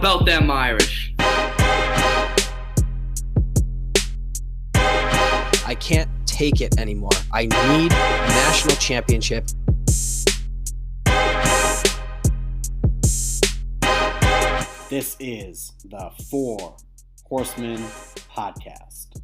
about them Irish? I can't take it anymore. I need a national championship. This is the Four Horsemen podcast.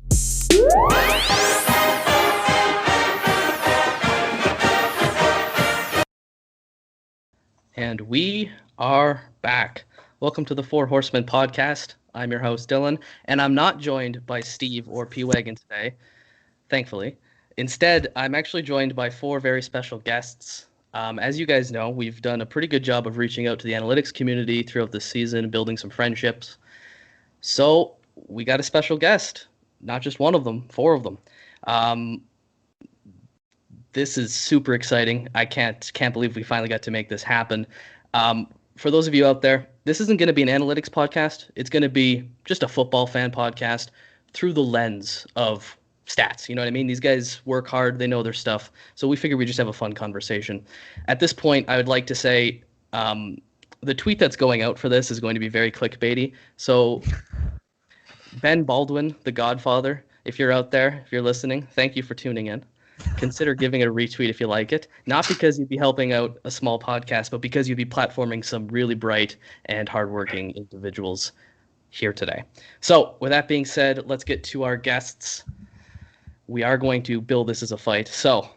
And we are back. Welcome to the Four Horsemen podcast. I'm your host, Dylan, and I'm not joined by Steve or P-Wagon today, thankfully. Instead, I'm actually joined by four very special guests. As you guys know, we've done a pretty good job of reaching out to the analytics community throughout the season, building some friendships. So we got a special guest, not just one of them, four of them. This is super exciting. I can't believe we finally got to make this happen. For those of you out there, this isn't going to be an analytics podcast. It's going to be just a football fan podcast through the lens of stats. You know what I mean? These guys work hard. They know their stuff. So we figured we'd just have a fun conversation. At this point, I would like to say the tweet that's going out for this is going to be very clickbaity. So Ben Baldwin, the Godfather, if you're out there, if you're listening, thank you for tuning in. Consider giving it a retweet if you like it. Not because you'd be helping out a small podcast, but because you'd be platforming some really bright and hardworking individuals here today. So with that being said, let's get to our guests. We are going to build this as a fight. So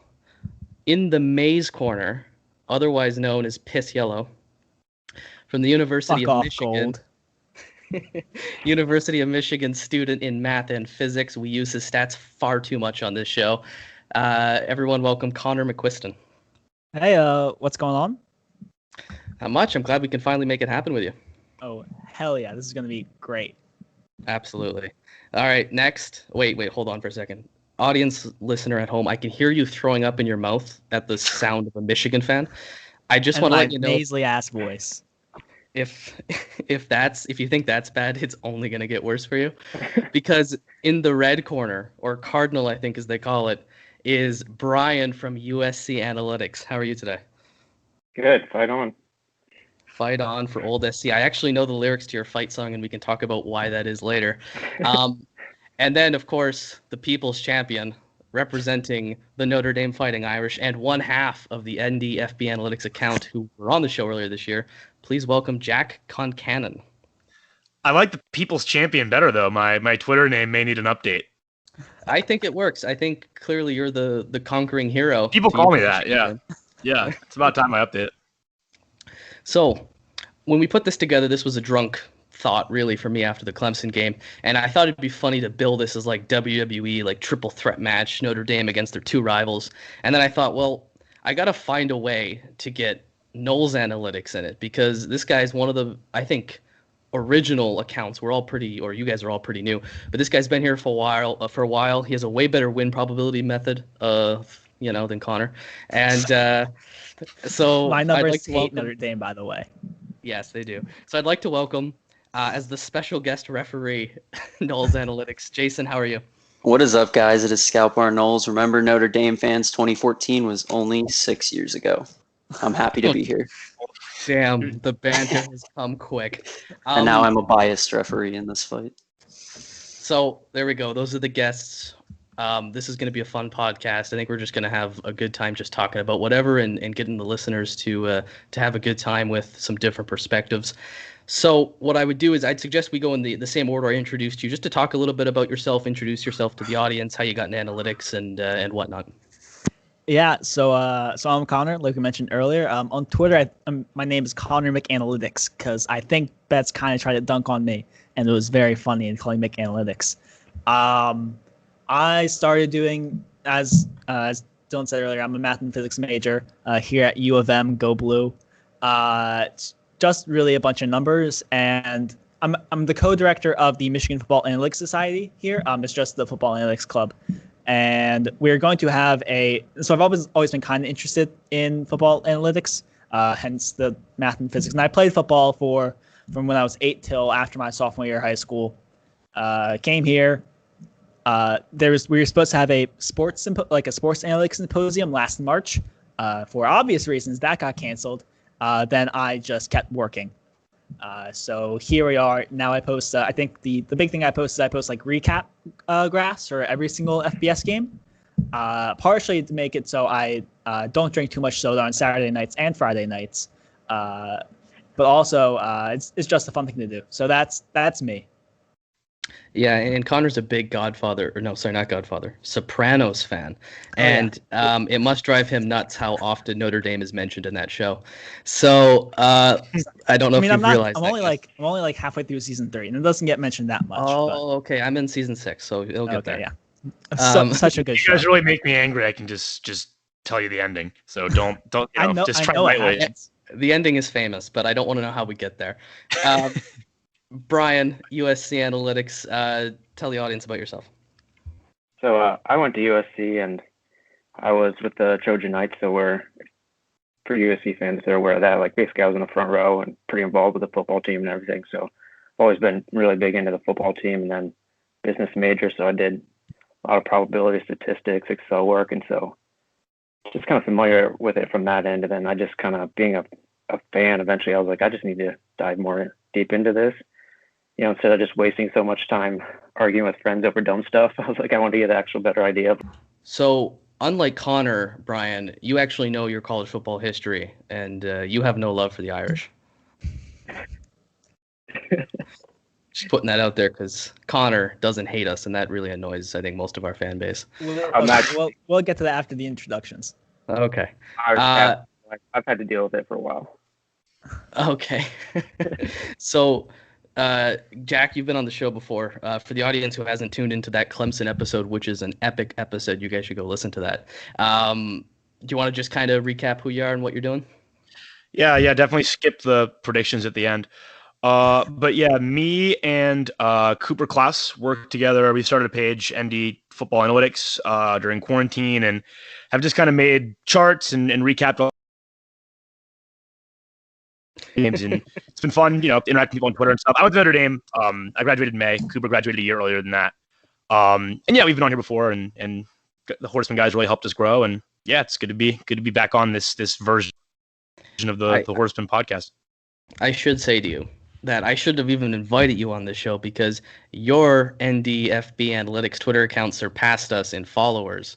in the Maze Corner, otherwise known as Piss Yellow, from the University of Michigan. University of Michigan student in math and physics. We use his stats far too much on this show. Everyone welcome Conor McQuiston. Hey, what's going on? Not much. I'm glad we can finally make it happen with you. Oh, hell yeah. This is going to be great. Absolutely. All right, next. Wait, hold on for a second. Audience listener at home, I can hear you throwing up in your mouth at the sound of a Michigan fan. I just want to let you know, nasally ass voice. If you think that's bad, it's only going to get worse for you. Because in the red corner, or Cardinal, I think as they call it, is Bryan from USC Analytics. How are you today? Good. Fight on. Fight on for old SC. I actually know the lyrics to your fight song, and we can talk about why that is later. And then, of course, the people's champion, representing the Notre Dame Fighting Irish, and one half of the NDFB Analytics account who were on the show earlier this year. Please welcome Jack Concannon. I like the people's champion better, though. My Twitter name may need an update. I think it works. I think clearly you're the conquering hero. People call me that, yeah. Yeah, it's about time I update it. So, when we put this together, this was a drunk thought, really, for me after the Clemson game. And I thought it'd be funny to build this as like WWE, like triple threat match, Notre Dame against their two rivals. And then I thought, well, I got to find a way to get Knowles Analytics in it, because this guy's one of the, I think, original accounts. We're all pretty, or you guys are all pretty new, but this guy's been here for a while. He has a way better win probability method, than Connor. And so my numbers I'd like to hate Notre Dame, by the way. Yes, they do. So I'd like to welcome, as the special guest referee, Knowles Analytics. Jason, how are you? What is up, guys? It is Scout Bar Knowles. Remember, Notre Dame fans, 2014 was only 6 years ago. I'm happy to be here. Damn, the banter has come quick. And now I'm a biased referee in this fight. So there we go. Those are the guests. This is going to be a fun podcast. I think we're just going to have a good time just talking about whatever and getting the listeners to have a good time with some different perspectives. So what I would do is I'd suggest we go in the same order I introduced you, just to talk a little bit about yourself, introduce yourself to the audience, how you got into analytics and whatnot. Yeah, so I'm Connor, like we mentioned earlier. On Twitter, my name is Conor McAnalytics, because I think Betts kind of tried to dunk on me, and it was very funny in calling McAnalytics. I started doing, as Dylan said earlier, I'm a math and physics major here at U of M, Go Blue. It's just really a bunch of numbers, and I'm the co-director of the Michigan Football Analytics Society here. It's just the Football Analytics Club. And we're going to have so I've always been kind of interested in football analytics, hence the math and physics. And I played football from when I was 8 till after my sophomore year of high school. Came here. We were supposed to have a sports analytics symposium last March. For obvious reasons, that got canceled. Then I just kept working. So here we are. Now I post, I think the big thing I post like recap graphs for every single FBS game. Partially to make it so I don't drink too much soda on Saturday nights and Friday nights. But also it's just a fun thing to do. So that's me. Yeah, and Connor's a big Sopranos fan. And it must drive him nuts how often Notre Dame is mentioned in that show. So I don't know if you've realized I'm only like halfway through season 3, and it doesn't get mentioned that much. Oh, okay. I'm in season 6, so it'll get there. Yeah. Such a good show. You guys really make me angry. I can just tell you the ending. So don't just try lightly. The ending is famous, but I don't want to know how we get there. Bryan, USC Analytics, tell the audience about yourself. So I went to USC and I was with the Trojan Knights. So for USC fans, they're aware of that. Like basically I was in the front row and pretty involved with the football team and everything. So I've always been really big into the football team, and then business major. So I did a lot of probability statistics, Excel work. And so just kind of familiar with it from that end. And then I just kind of being a fan, eventually I was like, I just need to dive more deep into this. Instead of just wasting so much time arguing with friends over dumb stuff, I was like, I want to get an actual better idea. So, unlike Connor, Bryan, you actually know your college football history, and you have no love for the Irish. Just putting that out there because Connor doesn't hate us, and that really annoys, I think, most of our fan base. We'll get to that after the introductions. Okay. I've had to deal with it for a while. Okay. So... Jack, you've been on the show before. For the audience who hasn't tuned into that Clemson episode, which is an epic episode, you guys should go listen to that. Do you want to just kind of recap who you are and what you're doing? Yeah, definitely skip the predictions at the end. But yeah, me and Cooper Klaus worked together. We started a page, ND Football Analytics, during quarantine, and have just kind of made charts and recapped all games, and it's been fun, interacting with people on Twitter and stuff. I went to Notre Dame. I graduated in May. Cooper graduated a year earlier than that. And yeah, we've been on here before, and the Horsemen guys really helped us grow. And yeah, it's good to be back on this version of the Horsemen podcast. I should say to you that I should have even invited you on this show because your NDFB Analytics Twitter account surpassed us in followers.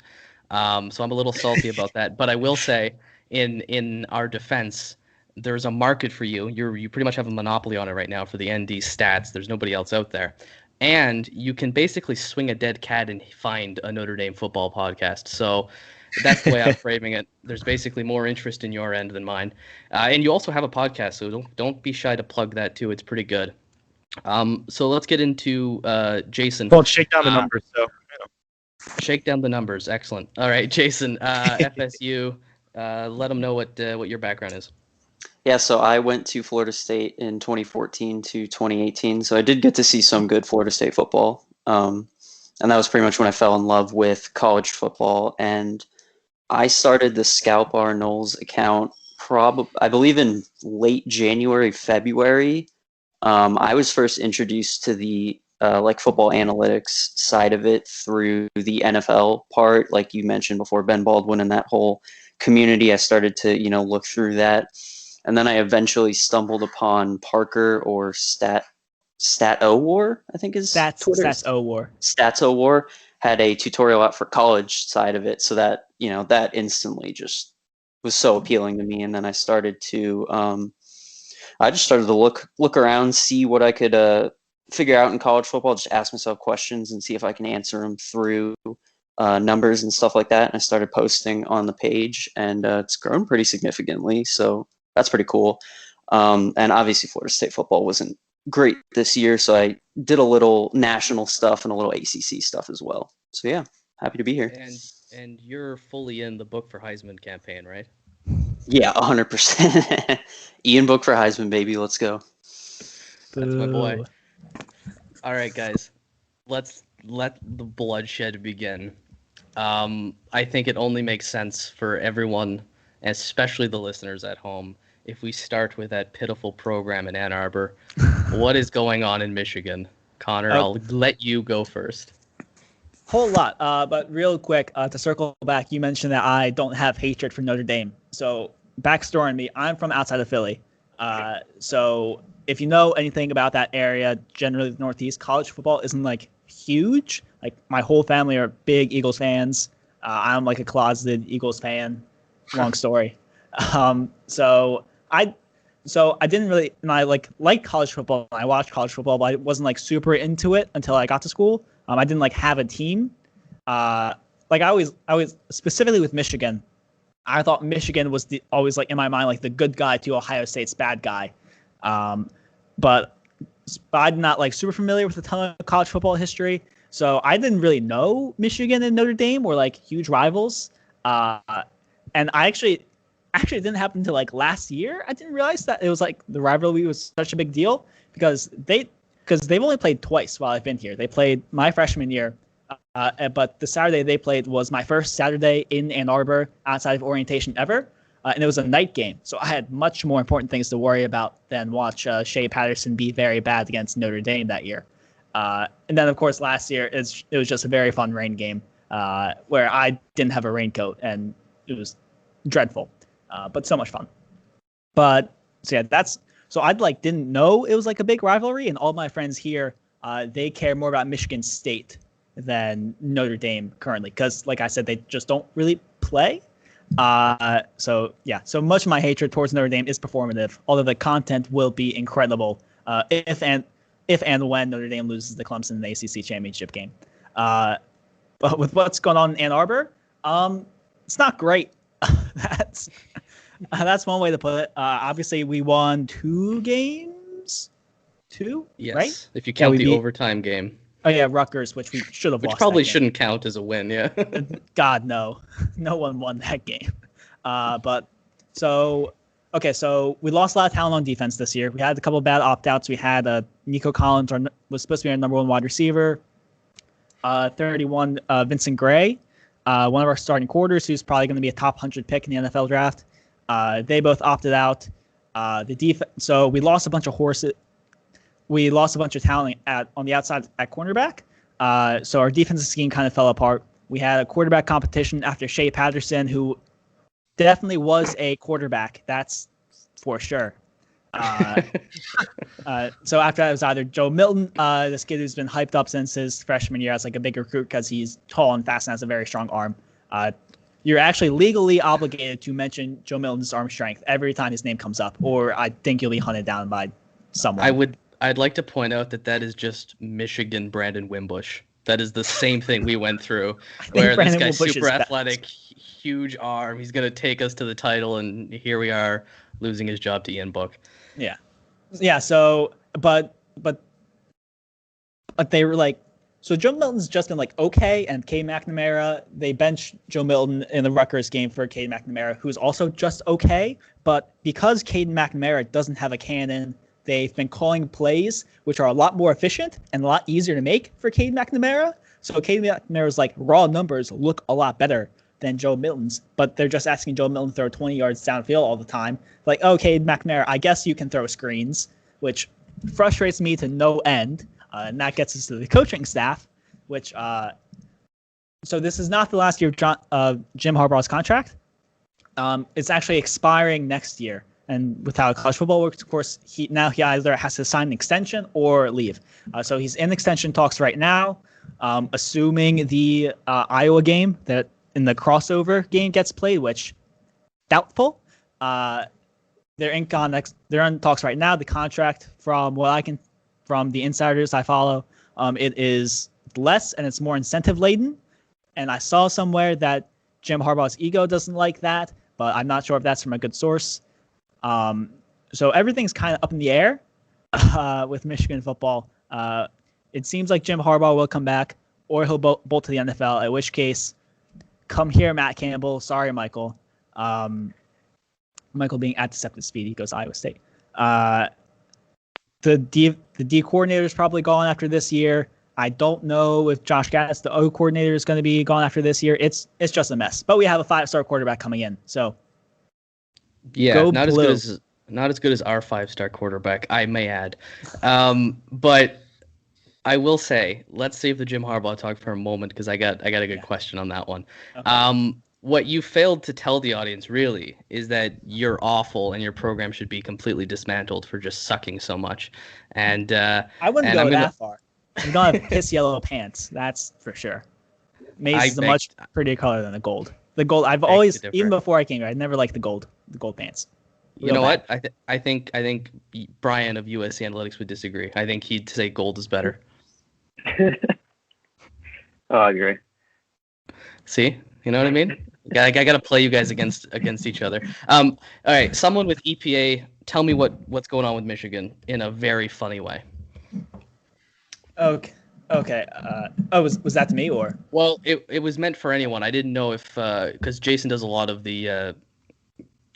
So I'm a little salty about that. But I will say, in our defense, there's a market for you. You pretty much have a monopoly on it right now for the ND stats. There's nobody else out there. And you can basically swing a dead cat and find a Notre Dame football podcast. So that's the way I'm framing it. There's basically more interest in your end than mine. And you also have a podcast, so don't be shy to plug that too. It's pretty good. So let's get into Jason. Well, shake down the numbers. Shake down the numbers. Excellent. All right, Jason, FSU. Let them know what your background is. Yeah, so I went to Florida State in 2014 to 2018, so I did get to see some good Florida State football. And that was pretty much when I fell in love with college football. And I started the Scalp R Knowles account I believe in late January, February. I was first introduced to the football analytics side of it through the NFL part, like you mentioned before, Ben Baldwin and that whole community. I started to, look through that. And then I eventually stumbled upon Parker or Stat-O-War, I think is Twitter. Stats-O-War. Stats-O-War had a tutorial out for college side of it. So that, that instantly just was so appealing to me. And then I started to, look around, see what I could figure out in college football, just ask myself questions and see if I can answer them through numbers and stuff like that. And I started posting on the page, and it's grown pretty significantly. So that's pretty cool. And obviously Florida State football wasn't great this year, so I did a little national stuff and a little ACC stuff as well. So yeah, happy to be here. And you're fully in the Book for Heisman campaign, right? Yeah, 100%. Ian Book for Heisman, baby. Let's go. That's my boy. All right, guys. Let's let the bloodshed begin. I think it only makes sense for everyone, especially the listeners at home, if we start with that pitiful program in Ann Arbor. What is going on in Michigan? Connor, I'll let you go first. Whole lot, but real quick, to circle back, you mentioned that I don't have hatred for Notre Dame. So backstory on me, I'm from outside of Philly. So if you know anything about that area, generally the Northeast, college football isn't like huge. Like my whole family are big Eagles fans. I'm like a closeted Eagles fan. Long story. So I didn't really, and I like college football. I watched college football, but I wasn't like super into it until I got to school. I didn't like have a team. Like I always specifically with Michigan, I thought Michigan was always like in my mind like the good guy to Ohio State's bad guy. But I'm not like super familiar with a ton of college football history, so I didn't really know Michigan and Notre Dame were like huge rivals. And I actually didn't happen until like last year. I didn't realize that it was like the rivalry was such a big deal because they've only played twice while I've been here. They played my freshman year, but the Saturday they played was my first Saturday in Ann Arbor outside of orientation ever. And it was a night game, so I had much more important things to worry about than watch Shea Patterson be very bad against Notre Dame that year. And then, of course, last year it was just a very fun rain game where I didn't have a raincoat, and it was dreadful, but so much fun. But so yeah, so I like didn't know it was like a big rivalry, and all my friends here they care more about Michigan State than Notre Dame currently because, like I said, they just don't really play. So much of my hatred towards Notre Dame is performative, although the content will be incredible if and when Notre Dame loses the Clemson in the ACC championship game. But with what's going on in Ann Arbor, it's not great. That's one way to put it. Obviously, we won 2 games. 2? Yes, right? If you count the overtime game. Oh yeah, Rutgers, which we should have lost. Which probably shouldn't count as a win, yeah. God, no. No one won that game. So we lost a lot of talent on defense this year. We had a couple of bad opt-outs. We had Nico Collins was supposed to be our number 1 wide receiver. 31, Vincent Gray, one of our starting quarters, who's probably going to be a top 100 pick in the NFL draft. They both opted out. So we lost a bunch of horses. We lost a bunch of talent on the outside at cornerback. So our defensive scheme kind of fell apart. We had a quarterback competition after Shea Patterson, who definitely was a quarterback. That's for sure. So after that, it was either Joe Milton, this kid who's been hyped up since his freshman year as like a big recruit because he's tall and fast and has a very strong arm. You're actually legally obligated to mention Joe Milton's arm strength every time his name comes up, or I think you'll be hunted down by someone. I'd like to point out that is just Michigan Brandon Wimbush. That is the same thing we went through, where this guy's super athletic, huge arm. He's going to take us to the title, and here we are losing his job to Ian Book. Yeah. So, but they were like, so Joe Milton's just been like okay, and Cade McNamara, they benched Joe Milton in the Rutgers game for Cade McNamara, who's also just okay. But because Cade McNamara doesn't have a cannon, they've been calling plays which are a lot more efficient and a lot easier to make for Cade McNamara. So Cade McNamara's like raw numbers look a lot better than Joe Milton's, but they're just asking Joe Milton to throw 20 yards downfield all the time. Like, okay, McNamara, I guess you can throw screens, which frustrates me to no end. And that gets us to the coaching staff, which so this is not the last year of Jim Harbaugh's contract. It's actually expiring next year. And with how college football works, of course, he either has to sign an extension or leave. So he's in extension talks right now, assuming the Iowa game that in the crossover game gets played, which doubtful. They're in talks right now. The contract, from the insiders I follow, it is less and it's more incentive laden. And I saw somewhere that Jim Harbaugh's ego doesn't like that, but I'm not sure if that's from a good source. So everything's kind of up in the air with Michigan football. It seems like Jim Harbaugh will come back, or he'll bolt to the NFL, at which case, come here, Matt Campbell. Sorry, Michael. Michael being at Deceptive Speed, he goes Iowa State. The D coordinator is probably gone after this year. I don't know if Josh Gattis, the O coordinator, is going to be gone after this year. It's just a mess. But we have a 5-star quarterback coming in, so yeah, not as good as our 5-star quarterback, I may add. But I will say, let's save the Jim Harbaugh talk for a moment because I got a good question on that one. Okay. what you failed to tell the audience really is that you're awful and your program should be completely dismantled for just sucking so much. And I wouldn't and go I'm gonna, that far. We don't have piss yellow pants. That's for sure. Maize is a beg- much prettier color than the gold. The gold. I've beg always, to differ. even before I came here, I never liked the gold pants. You know what? I think Bryan of USC Analytics would disagree. I think he'd say gold is better. Oh, I agree. See, you know what I mean? I got to play you guys against each other. All right, someone with EPA, tell me what's going on with Michigan in a very funny way. Okay. Was that to me or? Well, it was meant for anyone. I didn't know if because Jason does a lot of the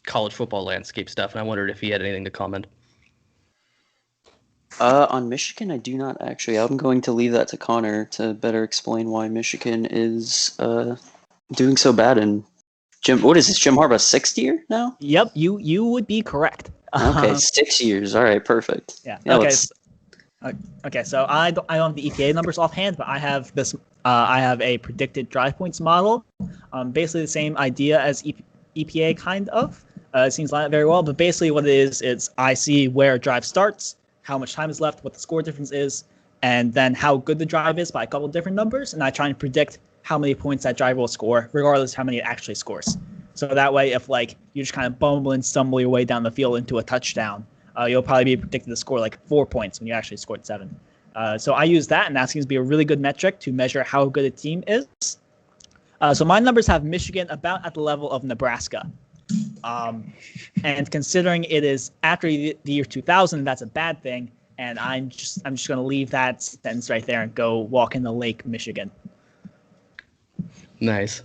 college football landscape stuff, and I wondered if he had anything to comment. On Michigan, I do not actually. I'm going to leave that to Connor to better explain why Michigan is doing so bad. And what is this? Jim Harbaugh's sixth year now? Yep, you would be correct. Okay, 6 years. All right, perfect. Yeah. Yeah, Okay. So I don't have the EPA numbers offhand, but I have this. I have a predicted drive points model. Basically the same idea as EPA, kind of. It seems like very well, but basically what it is I see where a drive starts, how much time is left, what the score difference is, and then how good the drive is by a couple of different numbers, and I try and predict how many points that drive will score, regardless of how many it actually scores. So that way, if you just kind of bumble and stumble your way down the field into a touchdown, you'll probably be predicted to score 4 points when you actually scored 7. So I use that, and that seems to be a really good metric to measure how good a team is. So my numbers have Michigan about at the level of Nebraska. And considering it is after the year 2000, that's a bad thing. And I'm just going to leave that sentence right there and go walk in the lake, Michigan. Nice.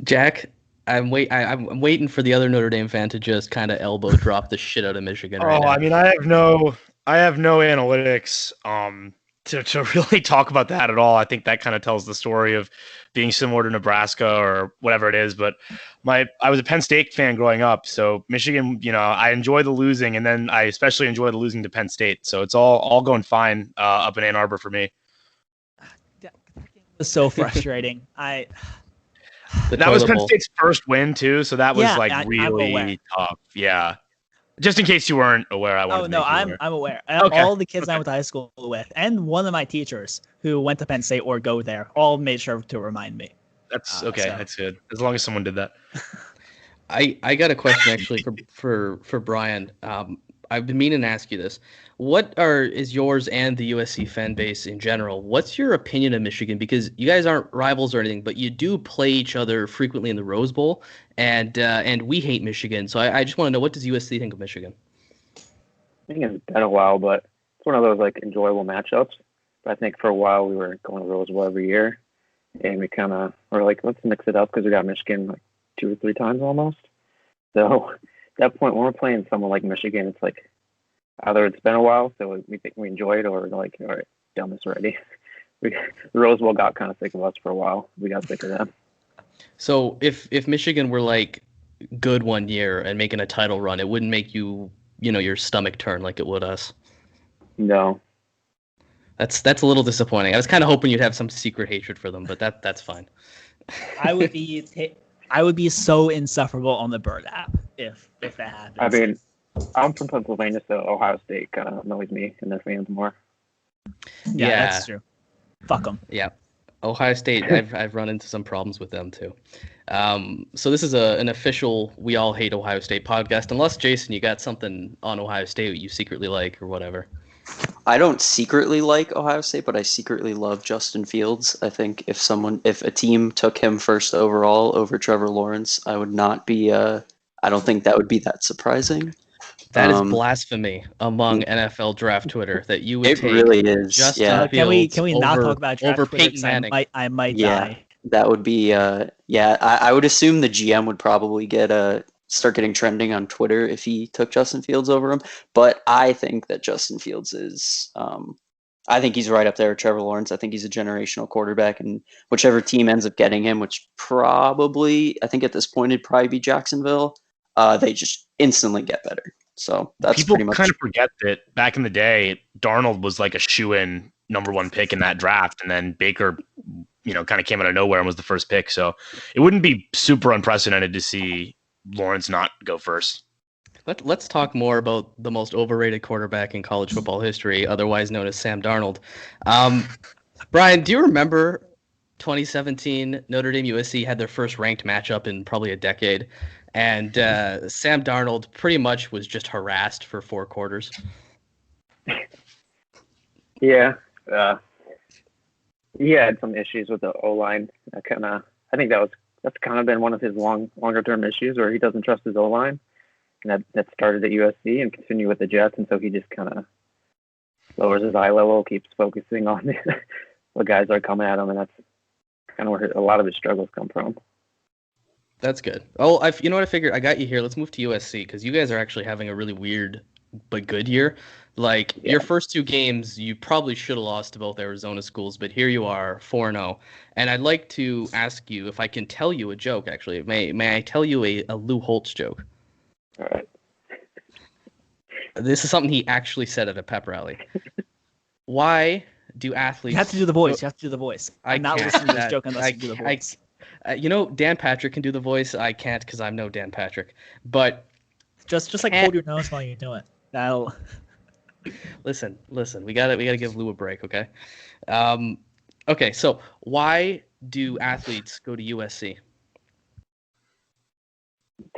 Jack, I'm waiting for the other Notre Dame fan to just kind of elbow drop the shit out of Michigan right now. I mean, I have no analytics to really talk about that at all. I think that kind of tells the story of being similar to Nebraska or whatever it is. But I was a Penn State fan growing up, so Michigan, I enjoy the losing, and then I especially enjoy the losing to Penn State. So it's all going fine up in Ann Arbor for me. That was so frustrating. That was Penn State's first win too, so that was really tough. Yeah. Just in case you weren't aware, I wanted to make you aware. I'm aware. Okay. All the kids I went to high school with, and one of my teachers who went to Penn State or go there, all made sure to remind me. That's okay. So. That's good. As long as someone did that. I got a question actually for Bryan. I've been meaning to ask you this. What is yours and the USC fan base in general? What's your opinion of Michigan? Because you guys aren't rivals or anything, but you do play each other frequently in the Rose Bowl, and we hate Michigan. So I just want to know, what does USC think of Michigan? I think it's been a while, but it's one of those enjoyable matchups. But I think for a while we were going to Rose Bowl every year, and we kind of were let's mix it up because we got Michigan 2 or 3 times almost. So at that point, when we're playing someone like Michigan, it's either it's been a while, so we think we enjoy it, or we're all right, done this already. The Rose Bowl got kind of sick of us for a while. We got sick of them. So if Michigan were good one year and making a title run, it wouldn't make your stomach turn like it would us. No. That's a little disappointing. I was kind of hoping you'd have some secret hatred for them, but that's fine. I would be so insufferable on the Bird app if that happens. I mean, I'm from Pennsylvania, so Ohio State kind of annoys me and their fans more. Yeah, that's true. Fuck them. Yeah, Ohio State. I've run into some problems with them too. So this is an official "We All Hate Ohio State" podcast. Unless Jason, you got something on Ohio State you secretly like or whatever. I don't secretly like Ohio State, but I secretly love Justin Fields. I think if a team took him first overall over Trevor Lawrence, I would not be. I don't think that would be that surprising. That is blasphemy among NFL draft Twitter that you would take. It really is. Justin Fields can we not talk about draft over Twitter? Peyton Manning? I might die. That would be. I would assume the GM would probably start getting trending on Twitter if he took Justin Fields over him. But I think that Justin Fields is. I think he's right up there with Trevor Lawrence. I think he's a generational quarterback, and whichever team ends up getting him, which probably I think at this point it'd probably be Jacksonville. They just instantly get better. So that's people pretty much. Kind of forget that back in the day, Darnold was a shoe-in number 1 pick in that draft, and then Baker kind of came out of nowhere and was the first pick. So it wouldn't be super unprecedented to see Lawrence not go first. Let's talk more about the most overrated quarterback in college football history, otherwise known as Sam Darnold. Bryan, do you remember 2017 Notre Dame USC had their first ranked matchup in probably a decade, and Sam Darnold pretty much was just harassed for 4 quarters? Yeah. He had some issues with the O-line. I think that's kind of been one of his longer term issues, where he doesn't trust his O-line. And that started at USC and continued with the Jets, and so he just kind of lowers his eye level, keeps focusing on the guys that are coming at him, and that's kind of where a lot of his struggles come from. That's good. Oh, you know what I figured? I got you here. Let's move to USC, because you guys are actually having a really weird but good year. Like, your first 2 games, you probably should have lost to both Arizona schools, but here you are, 4-0. And I'd like to ask you if I can tell you a joke, actually. May I tell you a Lou Holtz joke? All right. This is something he actually said at a pep rally. Why do athletes... You have to do the voice. I'm not listening to this joke unless you do the voice. Dan Patrick can do the voice. I can't, because I'm no Dan Patrick. But... Just like hold your nose while you do it. That'll... Listen. We gotta give Lou a break, okay? Okay, so why do athletes go to USC?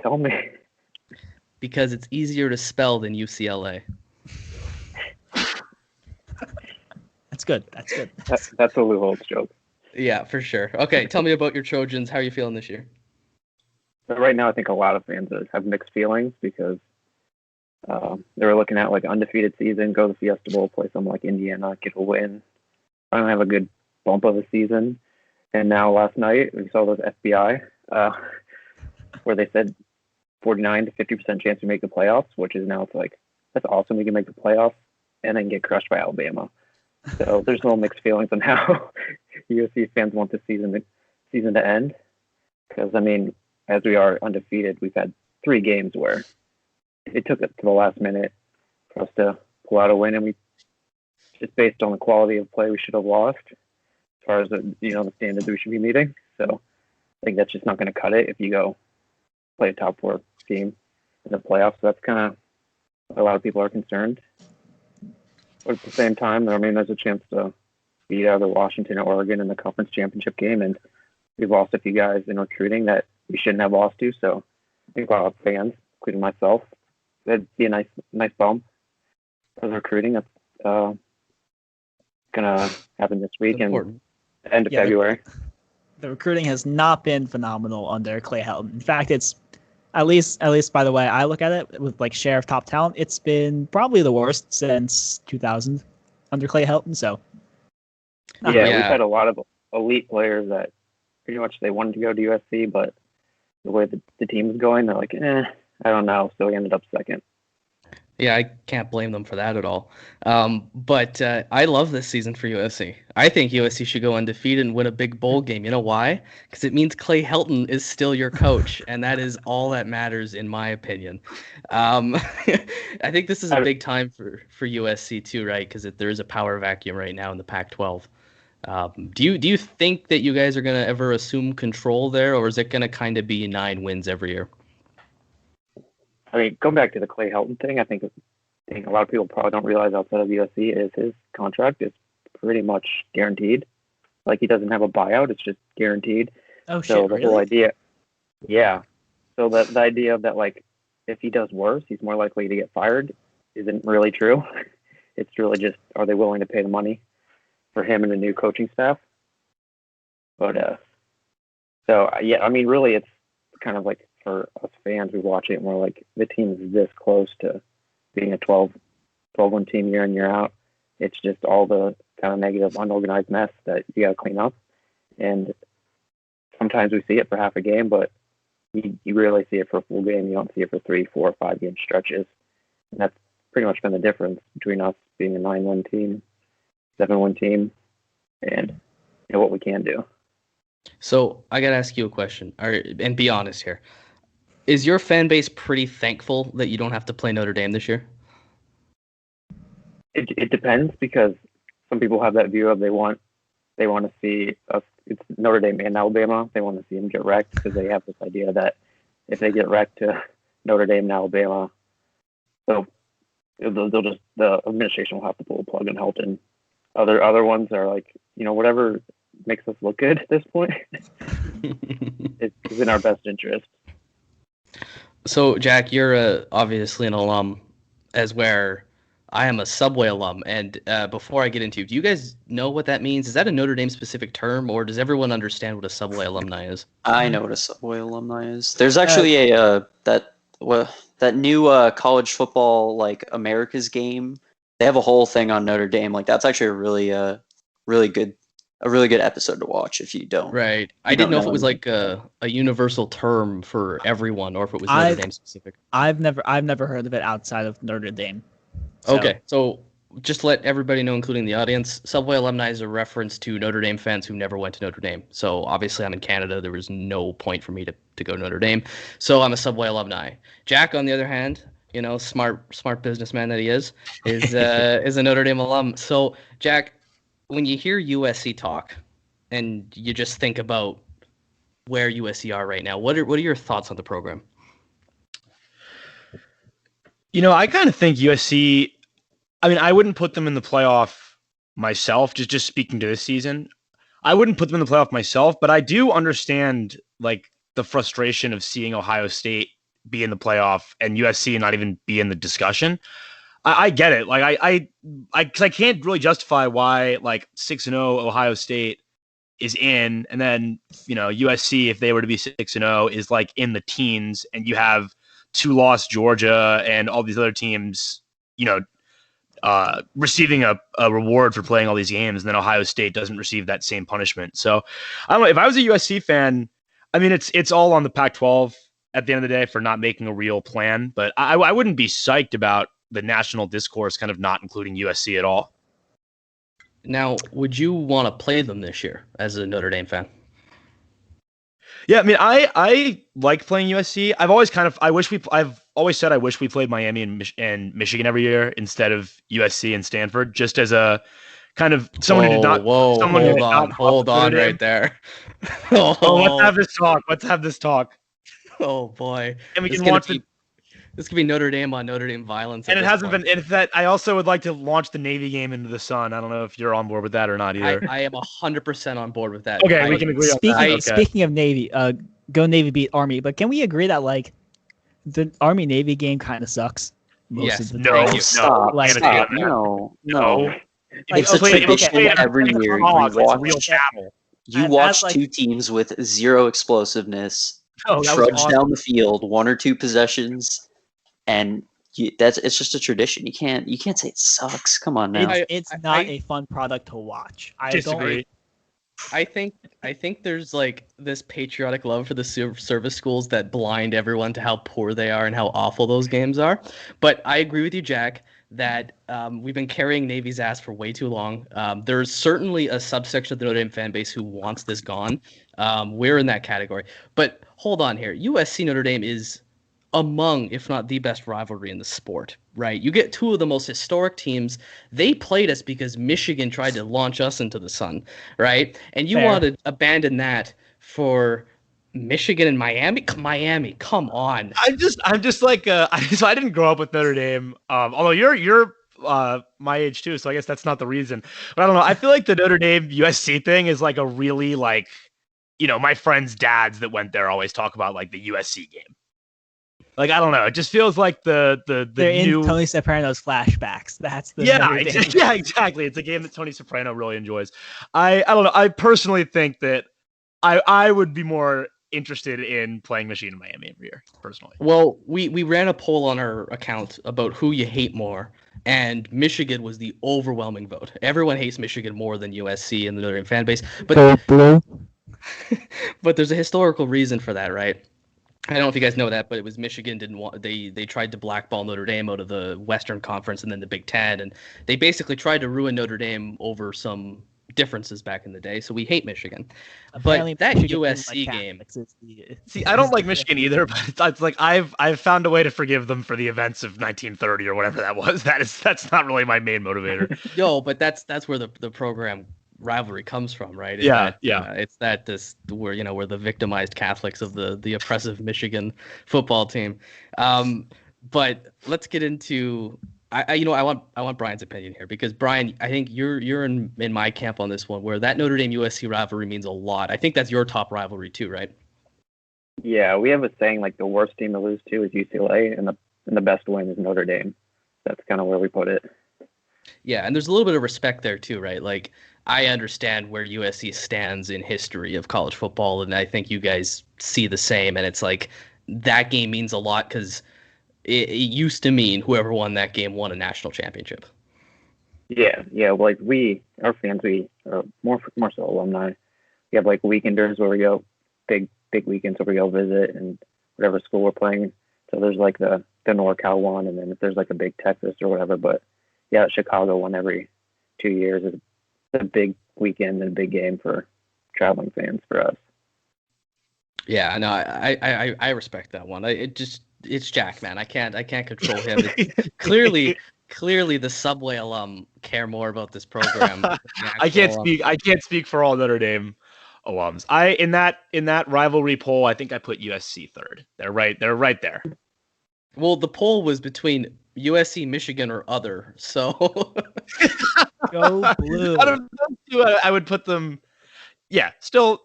Tell me. Because it's easier to spell than UCLA. That's good. That's a Lou Holtz joke. Yeah, for sure. Okay, tell me about your Trojans. How are you feeling this year? But right now, I think a lot of fans have mixed feelings, because they were looking at like undefeated season, go to the Fiesta Bowl, play something like Indiana, get a win. I don't have a good bump of a season. And now last night we saw those FBI where they said 49 to 50% chance to make the playoffs, which is now it's like, that's awesome. We can make the playoffs and then get crushed by Alabama. So there's no mixed feelings on how USC fans want the season to end. Because, I mean, as we are undefeated, we've had 3 games where it took us to the last minute for us to pull out a win, and we just based on the quality of play we should have lost as far as the standards we should be meeting. So I think that's just not going to cut it if you go play a top 4 team in the playoffs. So that's kind of a lot of people are concerned. But at the same time, I mean, there's a chance to beat either Washington or Oregon in the conference championship game, and we've lost a few guys in recruiting that we shouldn't have lost to. So I think a lot of fans, including myself, that'd be a nice bump for the recruiting. That's gonna happen this week and end of February. The recruiting has not been phenomenal under Clay Helton. In fact, it's at least by the way I look at it, with like share of top talent, it's been probably the worst since 2000 under Clay Helton. So we've had a lot of elite players that pretty much they wanted to go to USC, but the way the team is going, they're like, I don't know. So he ended up second. Yeah, I can't blame them for that at all. But I love this season for USC. I think USC should go undefeated and win a big bowl game. You know why? Because it means Clay Helton is still your coach, and that is all that matters, in my opinion. I think this is a big time for USC too, right? Because there is a power vacuum right now in the Pac-12. Do you think that you guys are going to ever assume control there, or is it going to kind of be 9 wins every year? I mean, going back to the Clay Helton thing, I think a lot of people probably don't realize outside of USC is his contract is pretty much guaranteed. Like, he doesn't have a buyout; it's just guaranteed. Oh shit! So the really? whole idea, yeah. So the idea of that, like, if he does worse, he's more likely to get fired, isn't really true. It's really just, are they willing to pay the money for him and the new coaching staff? But so yeah, I mean, really, it's kind of like, for us fans, we watch it and we're like, the team is this close to being a 12-1 team year in, year out. It's just all the kind of negative, unorganized mess that you got to clean up. And sometimes we see it for half a game, but you rarely see it for a full game. You don't see it for 3, 4, 5 game stretches. And that's pretty much been the difference between us being a 9-1 team, 7-1 team, and what we can do. So I got to ask you a question, and be honest here. Is your fan base pretty thankful that you don't have to play Notre Dame this year? It depends, because some people have that view of they want to see us it's Notre Dame and Alabama. They want to see them get wrecked because they have this idea that if they get wrecked to Notre Dame and Alabama, they'll just, the administration will have to pull a plug on Helton. Other ones are like, whatever makes us look good at this point. It's in our best interest. So, Jack, you're obviously an alum, as where I am a Subway alum. And before I get into, do you guys know what that means? Is that a Notre Dame specific term, or does everyone understand what a Subway alumni is? I know what a Subway alumni is. There's actually that new college football, like, America's Game. They have a whole thing on Notre Dame. Like, that's actually a really good episode to watch if you don't. Right. I didn't know if it was like a universal term for everyone, or if it was Notre Dame specific. I've never heard of it outside of Notre Dame. So. Okay, so just let everybody know, including the audience, Subway alumni is a reference to Notre Dame fans who never went to Notre Dame. So obviously I'm in Canada. There was no point for me to go to Notre Dame. So I'm a Subway alumni. Jack, on the other hand, smart businessman that he is a Notre Dame alum. So, Jack, when you hear USC talk and you just think about where USC are right now, what are your thoughts on the program? I kind of think USC, I wouldn't put them in the playoff myself, just speaking to this season. I wouldn't put them in the playoff myself, but I do understand like the frustration of seeing Ohio State be in the playoff and USC not even be in the discussion. I get it. Like I can't really justify why like 6-0 Ohio State is in, and then USC, if they were to be 6-0, is like in the teens, and you have 2-loss Georgia and all these other teams, receiving a reward for playing all these games, and then Ohio State doesn't receive that same punishment. So I don't know. If I was a USC fan, it's all on the Pac-12 at the end of the day for not making a real plan, but I wouldn't be psyched about the national discourse kind of not including USC at all. Now, would you want to play them this year as a Notre Dame fan? Yeah, I like playing USC. I've always said I wish we played Miami and Michigan every year instead of USC and Stanford, just as a kind of someone who did not. Hold on right there. Let's have this talk. Oh boy, and we can launch this could be Notre Dame on Notre Dame violence. And it hasn't been. And that I also would like to launch the Navy game into the sun. I don't know if you're on board with that or not either. I am 100% on board with that. Okay, we can agree on that. Okay. Speaking of Navy, go Navy beat Army. But can we agree that like the Army Navy game kind of sucks? Yes. No. Stop. Like, Stop. No. Like, It's a tradition every year. You watch like, two teams with zero explosiveness trudge down the field, 1 or 2 possessions, and it's just a tradition. You can't say it sucks. Come on now. It's not a fun product to watch. I disagree. I think there's like this patriotic love for the service schools that blind everyone to how poor they are and how awful those games are. But I agree with you, Jack, that we've been carrying Navy's ass for way too long. There's certainly a subsection of the Notre Dame fan base who wants this gone. We're in that category. But hold on here. USC Notre Dame is among, if not the best rivalry in the sport, right? You get two of the most historic teams. They played us because Michigan tried to launch us into the sun, right? And you want to abandon that for Michigan and Miami? Miami, come on. I'm just like, so I didn't grow up with Notre Dame. Although you're my age too, so I guess that's not the reason. But I don't know. I feel like the Notre Dame USC thing is like a really like, my friends' dads that went there always talk about like the USC game. Like, I don't know. It just feels like the they're new... in Tony Soprano's flashbacks. That's the exactly. It's a game that Tony Soprano really enjoys. I don't know. I personally think that I would be more interested in playing Michigan and Miami every year, personally. Well, we ran a poll on our account about who you hate more, and Michigan was the overwhelming vote. Everyone hates Michigan more than USC and the Notre Dame fan base, but but there's a historical reason for that, right? I don't know if you guys know that, but it was Michigan didn't want they tried to blackball Notre Dame out of the Western Conference and then the Big Ten, and they basically tried to ruin Notre Dame over some differences back in the day. So we hate Michigan. Apparently, but that Michigan USC game. See, I don't like Michigan either, but it's like I've found a way to forgive them for the events of 1930 or whatever that was. That's not really my main motivator. Yo, but that's where the program rivalry comes from, right? It's that we're the victimized Catholics of the oppressive Michigan football team. But let's get into I want Brian's opinion here, because Brian, I think you're in my camp on this one, where that Notre Dame USC rivalry means a lot. I think that's your top rivalry too, right? Yeah, we have a saying like the worst team to lose to is UCLA, and the best win is Notre Dame. That's kind of where we put it. Yeah, and there's a little bit of respect there too, right? Like, I understand where USC stands in history of college football, and I think you guys see the same. And it's like that game means a lot because it used to mean whoever won that game won a national championship. Yeah. Like our fans, we are more so alumni. We have like weekenders where we go big weekends where we go visit and whatever school we're playing. So there's like the NorCal one, and then if there's like a big Texas or whatever. But yeah, Chicago one every 2 years is a big weekend and a big game for traveling fans for us. Yeah, no, I respect that one. It's Jack, man. I can't control him. Clearly the Subway alum care more about this program. I can't speak for all Notre Dame alums. In that rivalry poll, I think I put USC third. They're right there. Well, the poll was between USC, Michigan, or other. So Go Blue. Out of those two, I would put them, still,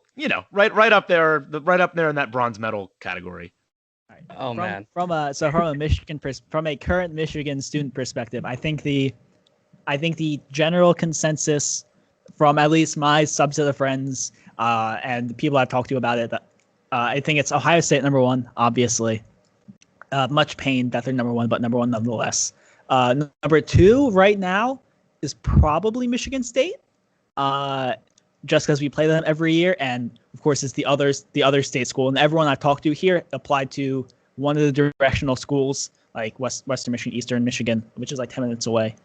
right up there in that bronze medal category. Oh, man. From a current Michigan student perspective, I think the general consensus from at least my subset of friends and the people I've talked to about it, I think it's Ohio State number one, obviously. Much pain that they're number one, but number one nonetheless. Number two right now is probably Michigan State, just because we play them every year, and of course it's the other state school. And everyone I've talked to here applied to one of the directional schools, like Western Michigan, Eastern Michigan, which is like 10 minutes away.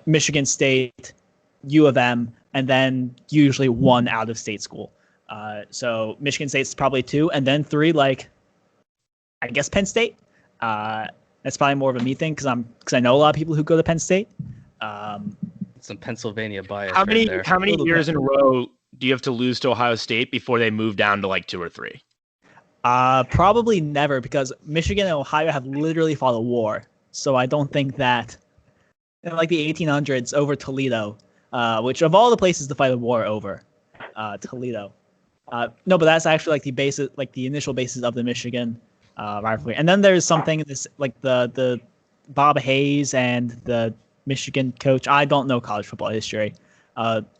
Michigan State, U of M, and then usually one out-of-state school. So Michigan State's probably two, and then three, like I guess Penn State. That's probably more of a me thing because I know a lot of people who go to Penn State. Some Pennsylvania bias. How many years bit. in a row do you have to lose to Ohio State before they move down to like 2 or 3? Probably never, because Michigan and Ohio have literally fought a war. So I don't think that in like the 1800s over Toledo, which of all the places to fight a war over, Toledo. No, but that's actually like the basis, like the initial basis of the Michigan rivalry. And then there's something this like the Bob Hayes and the Michigan coach. I don't know college football history.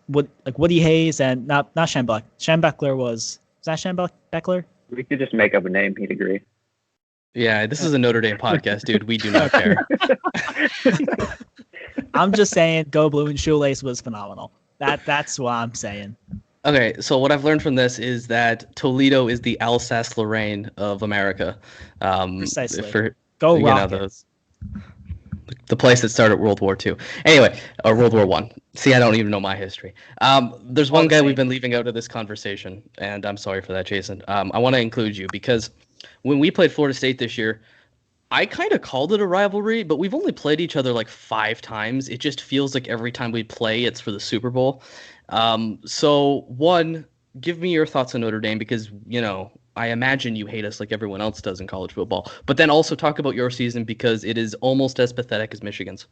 Woody Hayes and not Schembechler. Schembechler was that Schembechler? We could just make up a name. He'd agree. Yeah, this is a Notre Dame podcast, dude. We do not care. I'm just saying, Go Blue and Shoelace was phenomenal. That's what I'm saying. Okay, so what I've learned from this is that Toledo is the Alsace-Lorraine of America. Precisely. Go Rockets. The place that started World War II. Anyway, or World War I. See, I don't even know my history. There's one guy we've been leaving out of this conversation, and I'm sorry for that, Jason. I want to include you because when we played Florida State this year, I kind of called it a rivalry, but we've only played each other like 5 times. It just feels like every time we play, it's for the Super Bowl. So, one, give me your thoughts on Notre Dame because, I imagine you hate us like everyone else does in college football. But then also talk about your season because it is almost as pathetic as Michigan's.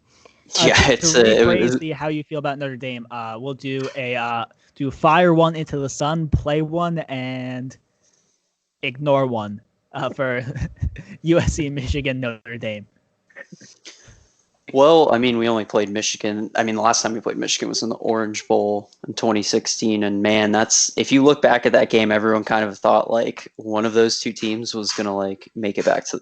Yeah, to how you feel about Notre Dame. We'll do fire one into the sun, play one, and ignore one for USC, Michigan, Notre Dame. Well, I mean, we only played Michigan. I mean, the last time we played Michigan was in the Orange Bowl in 2016. And man, if you look back at that game, everyone kind of thought like one of those two teams was going to like make it to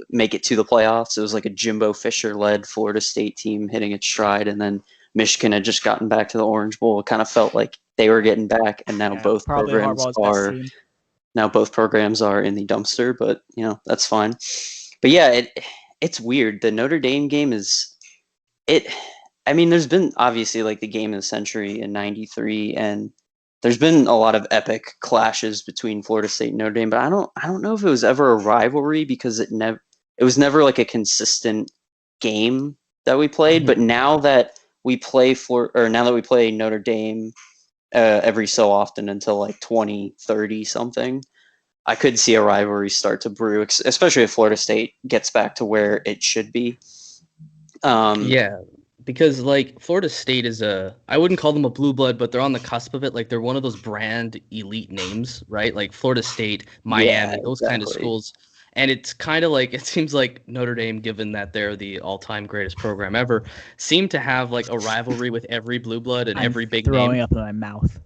the playoffs. It was like a Jimbo Fisher led Florida State team hitting its stride. And then Michigan had just gotten back to the Orange Bowl. It kind of felt like they were getting back. And now both programs are in the dumpster, but that's fine. But yeah, it's weird. The Notre Dame game there's been obviously like the game of the century in '93, and there's been a lot of epic clashes between Florida State and Notre Dame, but I don't know if it was ever a rivalry because it was never like a consistent game that we played. Mm-hmm. But now that we play Notre Dame every so often until like 2030 something. I could see a rivalry start to brew, especially if Florida State gets back to where it should be. Yeah, because like Florida State is I wouldn't call them a blue blood, but they're on the cusp of it. Like they're one of those brand elite names, right? Like Florida State, Miami, those kind of schools. And it's kind of like, it seems like Notre Dame, given that they're the all-time greatest program ever, seem to have like a rivalry with every blue blood and every big name. Throwing up in my mouth.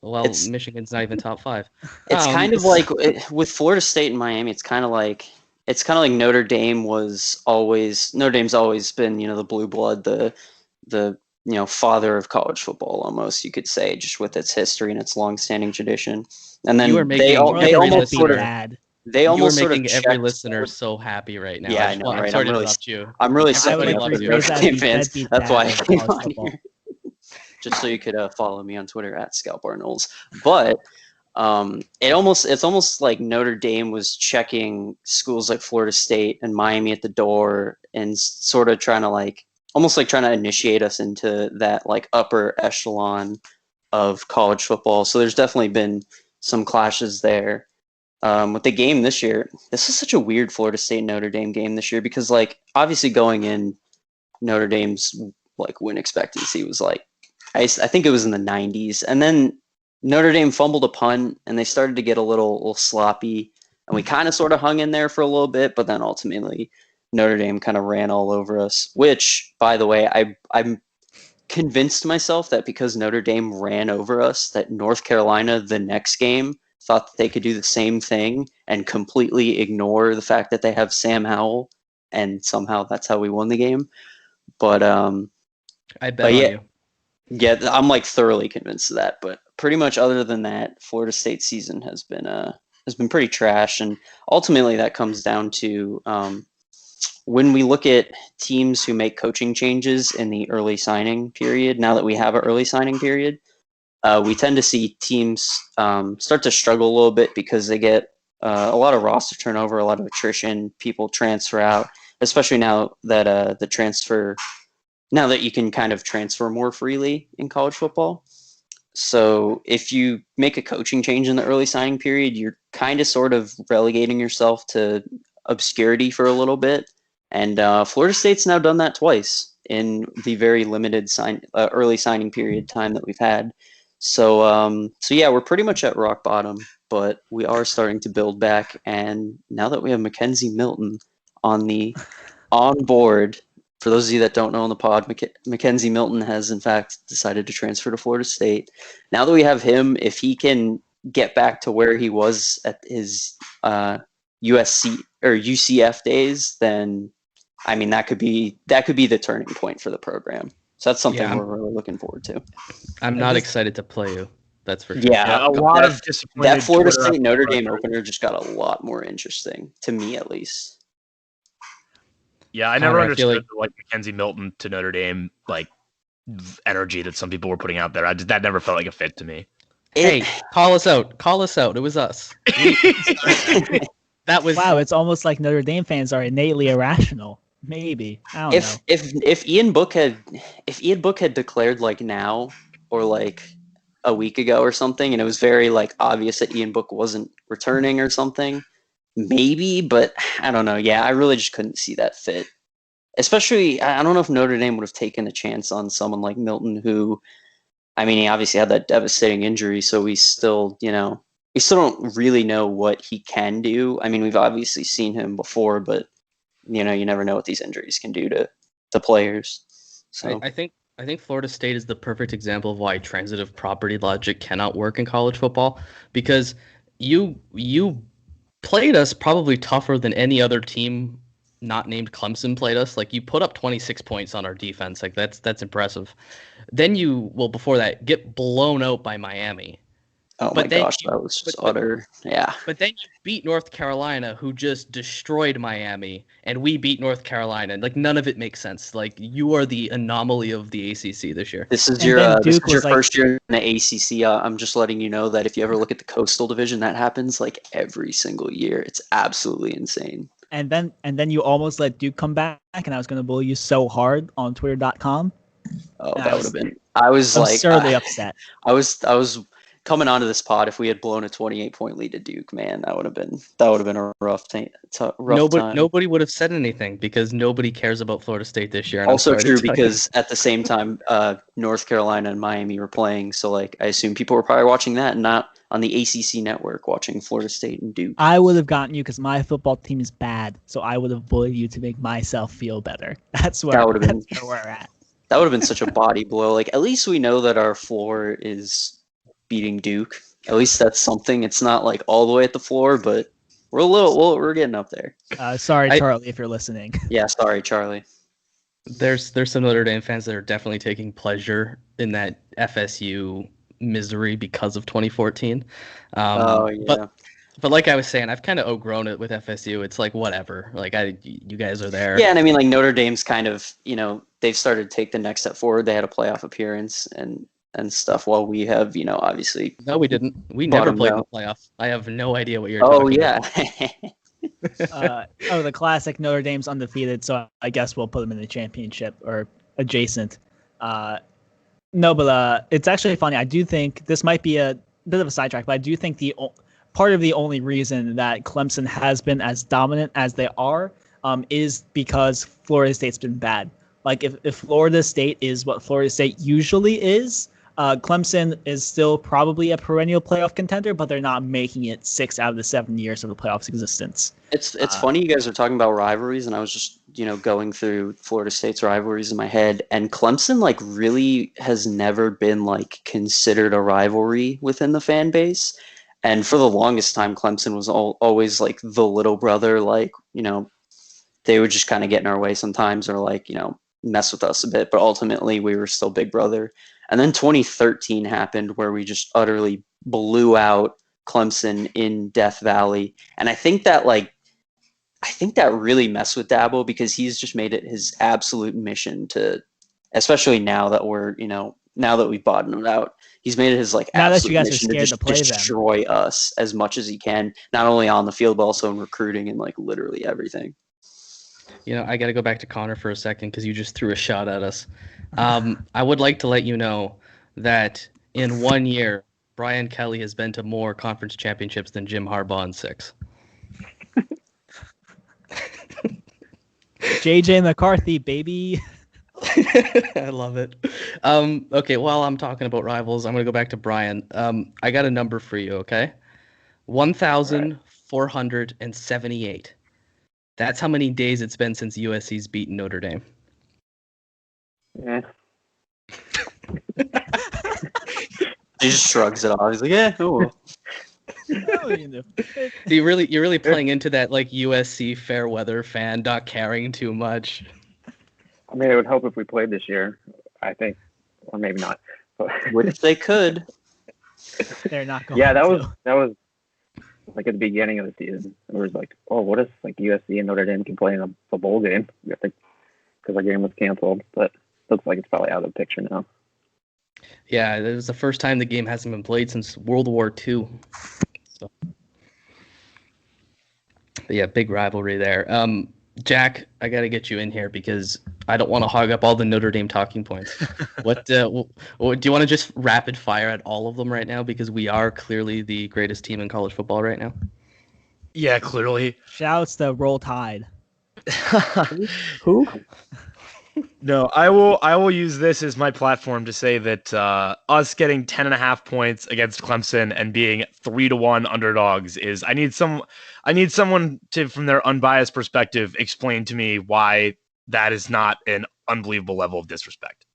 Well, Michigan's not even top 5. It's kind of like with Florida State and Miami. It's kind of like Notre Dame's always been, the blue blood, the father of college football, almost, you could say, just with its history and its long-standing tradition. And then they almost sort of making every listener so happy right now. Yeah, I know, right? I'm sorry to interrupt you. I'm really sorry to Notre Dame fans. That's why I came on here. Just so you could follow me on Twitter at ScoutBarKnowles. But it's almost like Notre Dame was checking schools like Florida State and Miami at the door and sort of trying to initiate us into that like upper echelon of college football. So there's definitely been some clashes there. With the game this year, this is such a weird Florida State Notre Dame game this year because like obviously going in, Notre Dame's like win expectancy was like, I think it was in the 90s, and then Notre Dame fumbled a punt, and they started to get a little sloppy, and we kind of sort of hung in there for a little bit, but then ultimately Notre Dame kind of ran all over us, which, by the way, I'm convinced myself that because Notre Dame ran over us, that North Carolina, the next game, thought that they could do the same thing and completely ignore the fact that they have Sam Howell, and somehow that's how we won the game. But I bet on you. Yeah, I'm like thoroughly convinced of that. But pretty much other than that, Florida State season has been pretty trash, and ultimately that comes down to when we look at teams who make coaching changes in the early signing period. Now that we have an early signing period, we tend to see teams start to struggle a little bit because they get a lot of roster turnover, a lot of attrition, people transfer out, especially now that now that you can kind of transfer more freely in college football. So if you make a coaching change in the early signing period, you're kind of sort of relegating yourself to obscurity for a little bit. And Florida State's now done that twice in the very limited early signing period time that we've had. So yeah, we're pretty much at rock bottom, but we are starting to build back. And now that we have Mackenzie Milton on board, for those of you that don't know on the pod, Mackenzie Milton has in fact decided to transfer to Florida State. Now that we have him, if he can get back to where he was at his USC or UCF days, then I mean that could be the turning point for the program. So that's something we're really looking forward to. I'm not excited to play you. That's for sure. Yeah, a lot of disappointed. That Florida State Notre Dame opener just got a lot more interesting to me, at least. Yeah, I never understood like Mackenzie Milton to Notre Dame like energy that some people were putting out there. That never felt like a fit to me. Hey, call us out. Call us out. It was us. That was wow. It's almost like Notre Dame fans are innately irrational. Maybe I don't know. If Ian Book had declared like now or like a week ago or something, and it was very like obvious that Ian Book wasn't returning or something. Maybe, but I don't know. Yeah, I really just couldn't see that fit. Especially, I don't know if Notre Dame would have taken a chance on someone like Milton, who, I mean, he obviously had that devastating injury, so we still don't really know what he can do. I mean, we've obviously seen him before, but you never know what these injuries can do to players. So I think Florida State is the perfect example of why transitive property logic cannot work in college football, because you played us probably tougher than any other team not named Clemson played us. Like you put up 26 points on our defense. Like that's impressive. Then before that, get blown out by Miami. Oh my gosh, that was just utter. Yeah. But then you beat North Carolina, who just destroyed Miami, and we beat North Carolina. Like none of it makes sense. Like you are the anomaly of the ACC this year. This is your first year in the ACC. I'm just letting you know that if you ever look at the Coastal Division, that happens like every single year. It's absolutely insane. And then you almost let Duke come back, and I was going to bully you so hard on Twitter.com. Oh, And that would have been. I was absurdly upset. I was coming onto this pod. If we had blown a 28-point lead to Duke, man, that would have been a rough time. Nobody would have said anything because nobody cares about Florida State this year. And Also I'm sorry true to tell you. because at the same time, North Carolina and Miami were playing. So like, I assume people were probably watching that, and not on the ACC network watching Florida State and Duke. I would have gotten you because my football team is bad, so I would have bullied you to make myself feel better. That's where we're at. That would have been such a body blow. Like, at least we know that our floor is beating Duke. At least that's something. It's not like all the way at the floor, but we're getting up there. Sorry, Charlie, if you're listening. Yeah, sorry, Charlie. There's some Notre Dame fans that are definitely taking pleasure in that FSU misery because of 2014. Oh yeah. But like I was saying, I've kind of outgrown it with FSU. It's like whatever. Like you guys are there. Yeah, and I mean, like Notre Dame's kind of, they've started to take the next step forward. They had a playoff appearance and stuff. While we have, obviously. No, we didn't. We never played in the playoff. I have no idea what you're talking about. Oh yeah. The classic Notre Dame's undefeated, so I guess we'll put them in the championship or adjacent. No, but it's actually funny. I do think this might be a bit of a sidetrack, but I do think part of the only reason that Clemson has been as dominant as they are is because Florida State's been bad. Like if Florida State is what Florida State usually is, Clemson is still probably a perennial playoff contender, but they're not making it 6 out of the 7 years of the playoff's existence. It's funny you guys are talking about rivalries, and I was just going through Florida State's rivalries in my head, and Clemson like really has never been like considered a rivalry within the fan base. And for the longest time, Clemson was always like the little brother, like, they would just kind of get in our way sometimes or like, mess with us a bit. But ultimately, we were still big brother. And then 2013 happened where we just utterly blew out Clemson in Death Valley. And I think that really messed with Dabo because he's just made it his absolute mission to, especially now that we're, now that we've bottomed out, he's made it his like now absolute that you guys mission are scared to to play destroy us as much as he can, not only on the field but also in recruiting and like literally everything. I got to go back to Connor for a second because you just threw a shot at us. I would like to let you know that in 1 year, Brian Kelly has been to more conference championships than Jim Harbaugh in 6. JJ McCarthy, baby. I love it. Okay, while I'm talking about rivals, I'm going to go back to Brian. I got a number for you, okay? 1,478. That's how many days it's been since USC's beaten Notre Dame. Yeah. He just shrugs it off. He's like, yeah, oh. You're really playing into that like USC fair weather fan, not caring too much. I mean, it would help if we played this year, I think, or maybe not. Which they could. They're not going. Yeah, that was like at the beginning of the season. It was like, oh, what if like USC and Notre Dame can play in a bowl game? Because our game was canceled, but looks like it's probably out of the picture now. Yeah, it was the first time the game hasn't been played since World War II. So, but yeah, big rivalry there. Jack, I got to get you in here because I don't want to hog up all the Notre Dame talking points. What do you want to just rapid fire at all of them right now? Because we are clearly the greatest team in college football right now. Yeah, clearly. Shouts to Roll Tide. Who? No, I will use this as my platform to say that us getting 10.5 points against Clemson and being 3-1 underdogs is I need someone to, from their unbiased perspective, explain to me why that is not an unbelievable level of disrespect.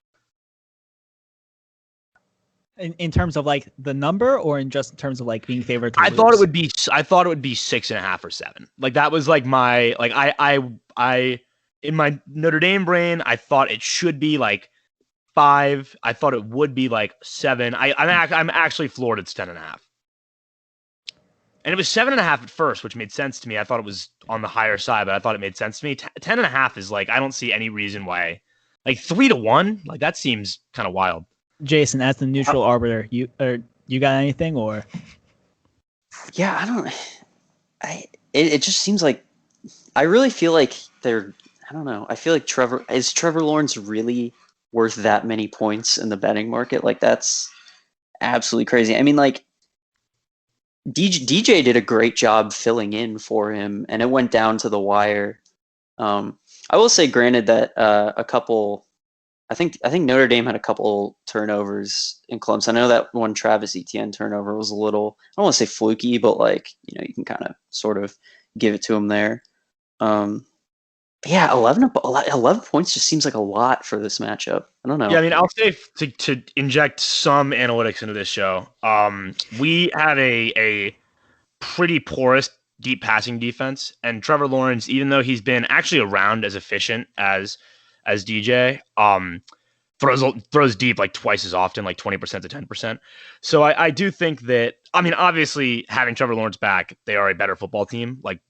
In terms of like the number, or in just terms of like being favored to I lose? thought it would be 6.5 or 7. Like that was like my like I in my Notre Dame brain, I thought it should be like 5. I thought it would be like 7. I'm actually floored it's 10.5. And it was 7.5 at first, which made sense to me. I thought it was on the higher side, but I thought it made sense to me. 10.5 is like, I don't see any reason why, like 3-1, like that seems kind of wild. Jason, as the neutral arbiter, you got anything or? Yeah, it just seems like, I really feel like I don't know. I feel like Trevor Lawrence really worth that many points in the betting market. Like, that's absolutely crazy. I mean, like, DJ did a great job filling in for him, and it went down to the wire. I will say, granted, that a couple, I think Notre Dame had a couple turnovers in Clemson. I know that one Travis Etienne turnover was a little, I don't want to say fluky, but like, you know, you can kind of sort of give it to him there. Yeah, 11 points just seems like a lot for this matchup. I don't know. Yeah, I mean, I'll say to inject some analytics into this show, we have a pretty porous deep passing defense, and Trevor Lawrence, even though he's been actually around as efficient as DJ, throws deep like twice as often, like 20% to 10%. So I do think that, I mean, obviously having Trevor Lawrence back, they are a better football team. Like,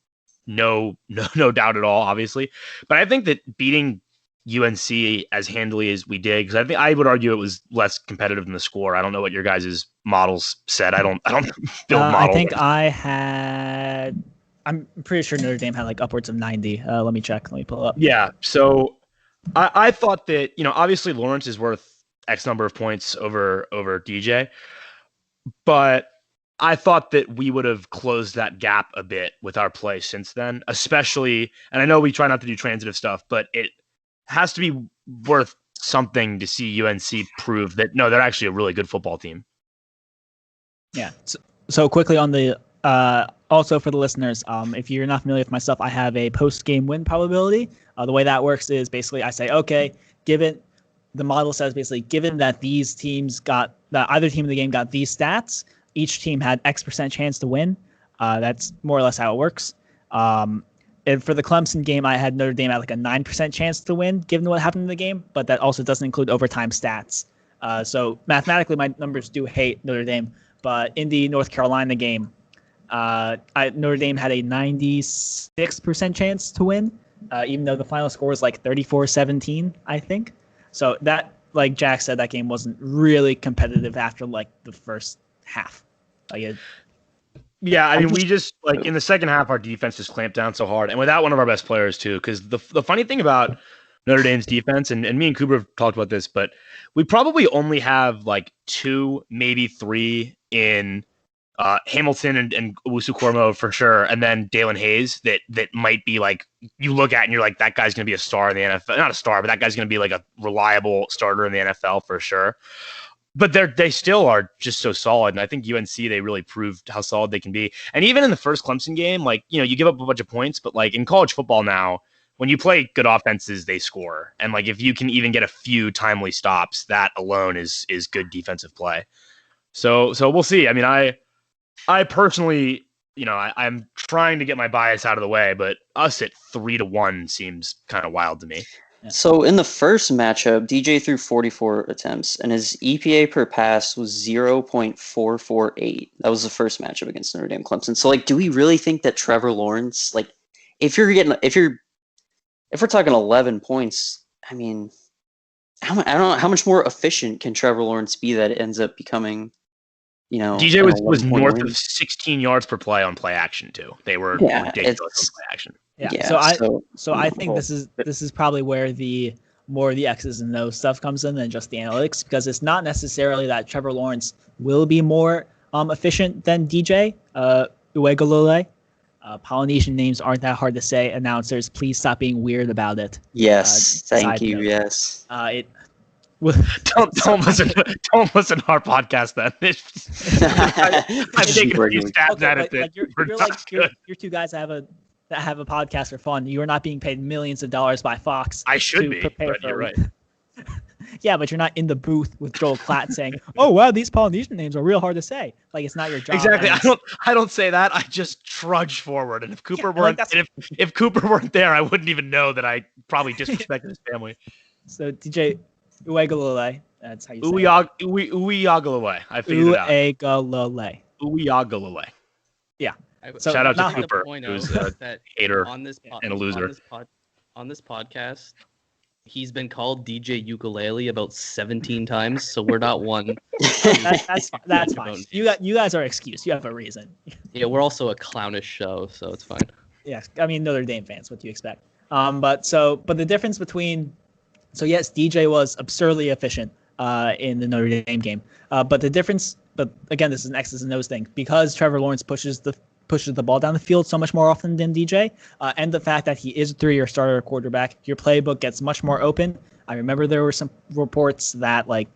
no doubt at all, obviously. But I think that beating UNC as handily as we did, because I would argue it was less competitive than the score. I don't know what your guys' models said. I don't build models. I'm pretty sure Notre Dame had like upwards of 90. Let me check. Let me pull up. Yeah. So I thought that, you know, obviously Lawrence is worth X number of points over DJ, but I thought that we would have closed that gap a bit with our play since then, especially, and I know we try not to do transitive stuff, but it has to be worth something to see UNC prove that, no, they're actually a really good football team. Yeah. So quickly on the, also for the listeners, if you're not familiar with my stuff, I have a post-game win probability. The way that works is basically I say, okay, given the model says basically, given that these teams that either team in the game got these stats, each team had X% chance to win. That's more or less how it works. And for the Clemson game, I had Notre Dame at like a 9% chance to win, given what happened in the game, but that also doesn't include overtime stats. So mathematically, my numbers do hate Notre Dame, but in the North Carolina game, Notre Dame had a 96% chance to win, even though the final score was like 34-17, I think. So that, like Jack said, that game wasn't really competitive after like the first half. Yeah, I mean, we just, like, in the second half, our defense just clamped down so hard, and without one of our best players, too, because the funny thing about Notre Dame's defense, and me and Cooper have talked about this, but we probably only have, like, 2, maybe 3 in Hamilton and Owusu-Koroma for sure, and then Dalen Hayes that might be, like, you look at and you're like, that guy's going to be a star in the NFL. Not a star, but that guy's going to be, like, a reliable starter in the NFL for sure. But they still are just so solid, and I think UNC, they really proved how solid they can be. And even in the first Clemson game, like, you know, you give up a bunch of points, but like in college football now, when you play good offenses, they score. And like if you can even get a few timely stops, that alone is good defensive play. So we'll see. I mean, I personally, you know, I'm trying to get my bias out of the way, but us at 3-1 seems kind of wild to me. So in the first matchup, DJ threw 44 attempts, and his EPA per pass was 0.448. That was the first matchup against Notre Dame-Clemson. So, like, do we really think that Trevor Lawrence, like, if we're talking 11 points, I mean, I don't know how much more efficient can Trevor Lawrence be that it ends up becoming, you know, DJ was north of 16 yards per play on play action too. They were ridiculous on play action. Yeah. So I think this is probably where the more of the X's and O's stuff comes in than just the analytics, because it's not necessarily that Trevor Lawrence will be more efficient than DJ Uegalole. Polynesian names aren't that hard to say. Announcers, please stop being weird about it. Yes, thank you. Note. Yes. Don't listen to our podcast then. I'm taking a few stabs at it. You're two guys that have a podcast for fun. You are not being paid millions of dollars by Fox. I should be, but you're right. Yeah, but you're not in the booth with Joel Klatt saying, "Oh wow, these Polynesian names are real hard to say." Like, it's not your job. Exactly. I don't say that. I just trudge forward. And if Cooper if Cooper weren't there, I wouldn't even know that I probably disrespected his family. So DJ Uegalole, that's how you say it. Uegalole. I figured it out. Uegalole. Yeah. So shout out to Cooper, who's a hater and a loser. On this podcast, he's been called DJ Ukulele about 17 times, so we're not one. That's fine. You guys are excused. You have a reason. Yeah, we're also a clownish show, so it's fine. Yeah, I mean, Notre Dame fans, what do you expect? But the difference between So yes, DJ was absurdly efficient in the Notre Dame game. But the difference, but again, this is an X's and O's thing, because Trevor Lawrence pushes the ball down the field so much more often than DJ, and the fact that he is a 3-year starter quarterback, your playbook gets much more open. I remember there were some reports that the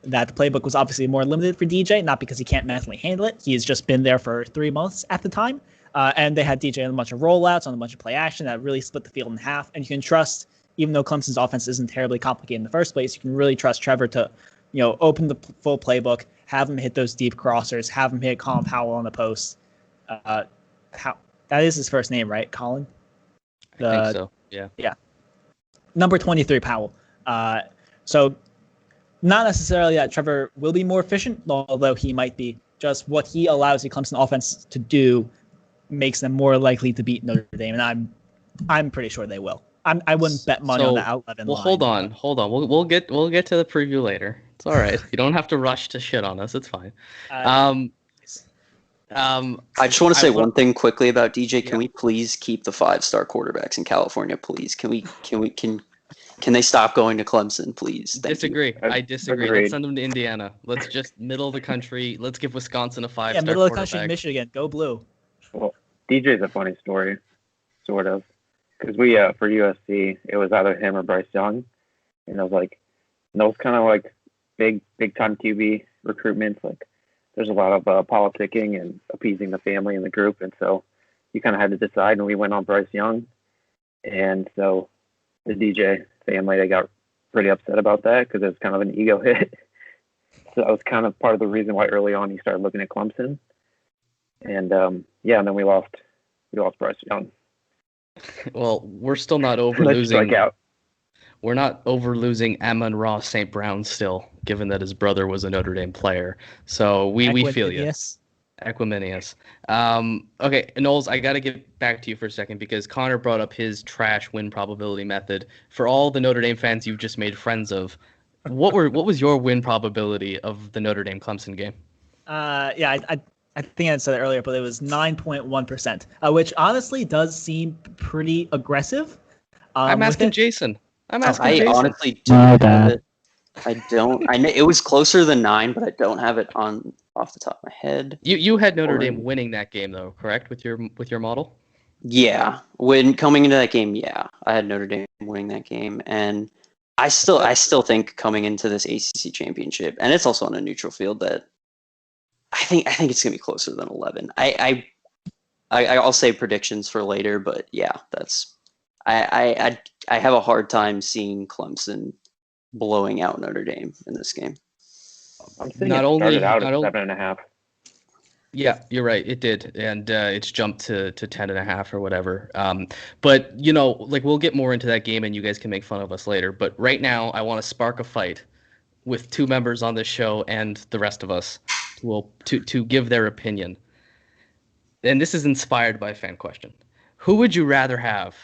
playbook was obviously more limited for DJ, not because he can't mentally handle it. He has just been there for 3 months at the time. And they had DJ on a bunch of rollouts, on a bunch of play action that really split the field in half. And you can trust, even though Clemson's offense isn't terribly complicated in the first place, you can really trust Trevor to, open the full playbook, have him hit those deep crossers, have him hit Colin Powell on the post. That is his first name, right? Colin? I think so. Yeah. Yeah. Number 23, Powell. So not necessarily that Trevor will be more efficient, although he might be. Just what he allows the Clemson offense to do makes them more likely to beat Notre Dame, and I'm pretty sure they will. I wouldn't bet money on the out 11 Well, line. hold on. We'll get to the preview later. It's all right. You don't have to rush to shit on us. It's fine. I just want to say one thing quickly about DJ. Can we please keep the 5-star quarterbacks in California, please? Can they stop going to Clemson, please? Disagree. I disagree. Agreed. Let's send them to Indiana. Let's just middle of the country. Let's give Wisconsin a 5-star. Yeah, middle of the country, quarterback. Michigan, go blue. Well, DJ's a funny story, sort of, because we for USC it was either him or Bryce Young, and I was like, those kind of like big time QB recruitments, like there's a lot of politicking and appeasing the family and the group, and so you kind of had to decide, and we went on Bryce Young, and so the DJ family, they got pretty upset about that because it was kind of an ego hit. So that was kind of part of the reason why early on he started looking at Clemson. And and then we lost Bryce Young. Well, we're still not over Let's losing. strike out. We're not over losing Amon-Ra St. Brown still, given that his brother was a Notre Dame player. So we feel you. Equiminius. Okay, Knowles, I got to get back to you for a second because Connor brought up his trash win probability method. For all the Notre Dame fans you've just made friends of, what was your win probability of the Notre Dame-Clemson game? I think I said it earlier, but it was 9.1%, which honestly does seem pretty aggressive. I'm asking Jason. I honestly don't have it. I don't. I know it was closer than 9, but I don't have it off the top of my head. You had Notre Dame winning that game though, correct? With your model? Yeah, when coming into that game, I had Notre Dame winning that game, and I still think coming into this ACC championship, and it's also on a neutral field, that I think it's gonna be closer than 11. I'll say predictions for later, but yeah, that's I have a hard time seeing Clemson blowing out Notre Dame in this game. I'm thinking it started out at 7.5. Yeah, you're right. It did, and it's jumped to 10.5 or whatever. But we'll get more into that game, and you guys can make fun of us later. But right now, I want to spark a fight with 2 members on this show and the rest of us to give their opinion. And this is inspired by a fan question. Who would you rather have,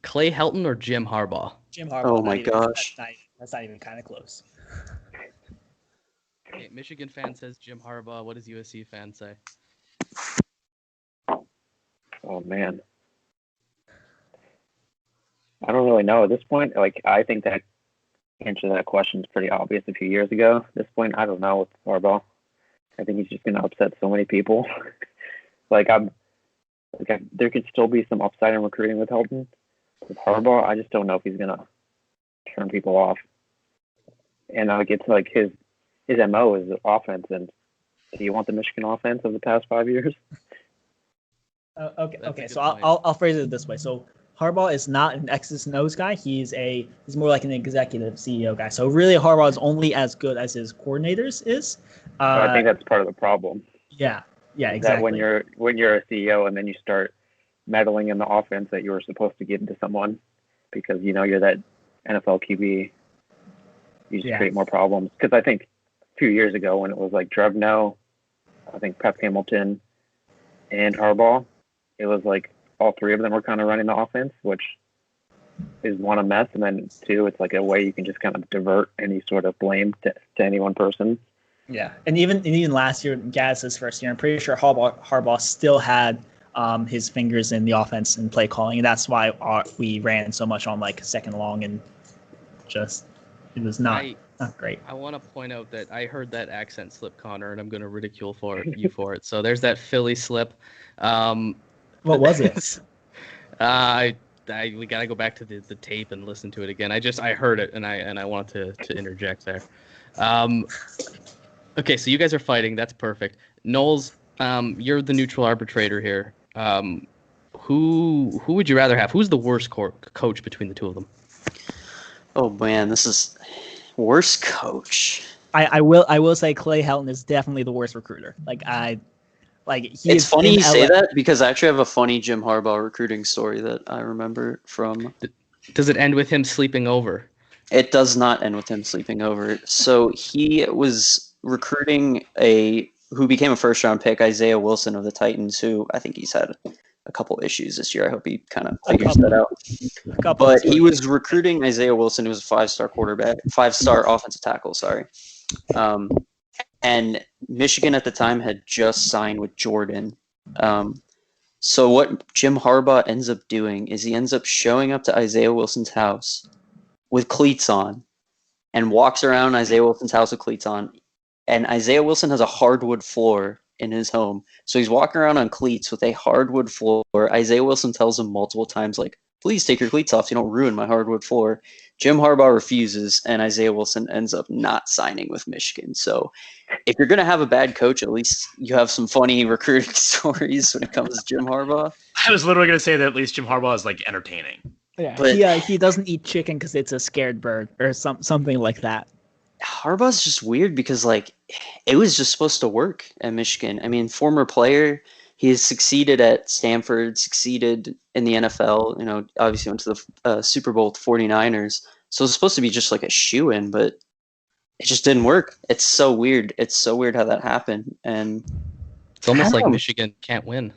Clay Helton or Jim Harbaugh? Jim Harbaugh. Oh my gosh. That's not even kind of close. Okay, Michigan fan says Jim Harbaugh. What does USC fan say? Oh man, I don't really know at this point. Like, I think that answer to that question is pretty obvious a few years ago. At this point, I don't know with Harbaugh. I think he's just going to upset so many people. There could still be some upside in recruiting with Helton. With Harbaugh, I just don't know if he's going to turn people off. And it's like his MO is offense. And do you want the Michigan offense of the past 5 years? Okay. So I'll phrase it this way. So Harbaugh is not an X's and O's guy. He's more like an executive CEO guy. So really, Harbaugh is only as good as his coordinators is. I think that's part of the problem. Yeah, exactly. That when you're a CEO and then you start meddling in the offense that you were supposed to give to someone because you're that NFL QB, you just create more problems. Because I think a few years ago when it was like Drevno, I think Pep Hamilton, and Harbaugh, it was like all 3 of them were kind of running the offense, which is one, a mess, and then 2, it's like a way you can just kind of divert any sort of blame to any one person. Yeah, and even last year, Gaz's first year, I'm pretty sure Harbaugh still had his fingers in the offense and play calling, and that's why we ran so much on like second long and just It was not great. I want to point out that I heard that accent slip, Connor, and I'm going to ridicule you for it. So there's that Philly slip. What was it? We got to go back to the tape and listen to it again. I heard it and I wanted to interject there. Okay, so you guys are fighting. That's perfect. Knowles, you're the neutral arbitrator here. Who would you rather have? Who's the worst coach between the two of them? Oh man, this is worst coach. I will say Clay Helton is definitely the worst recruiter. It's funny you say that because I actually have a funny Jim Harbaugh recruiting story that I remember from. Does it end with him sleeping over? It does not end with him sleeping over. So he was recruiting who became a first-round pick, Isaiah Wilson of the Titans, who I think he's had a couple issues this year. I hope he kind of figures that out. But he was recruiting Isaiah Wilson, who was a 5-star offensive tackle, sorry. And Michigan at the time had just signed with Jordan. So what Jim Harbaugh ends up doing is he ends up showing up to Isaiah Wilson's house with cleats on and walks around Isaiah Wilson's house with cleats on. And Isaiah Wilson has a hardwood floor in his home. So he's walking around on cleats with a hardwood floor. Isaiah Wilson tells him multiple times, like, please take your cleats off so you don't ruin my hardwood floor. Jim Harbaugh refuses, and Isaiah Wilson ends up not signing with Michigan. So if you're going to have a bad coach, at least you have some funny recruiting stories when it comes to Jim Harbaugh. I was literally going to say that at least Jim Harbaugh is like entertaining. Yeah, but he doesn't eat chicken because it's a scared bird or something like that. Harbaugh's just weird because it was just supposed to work at Michigan. I mean, former player, he has succeeded at Stanford, succeeded in the NFL. You know, obviously went to the Super Bowl with 49ers. So it's supposed to be just like a shoo-in, but it just didn't work. It's so weird. It's so weird how that happened, and it's almost like Michigan can't win.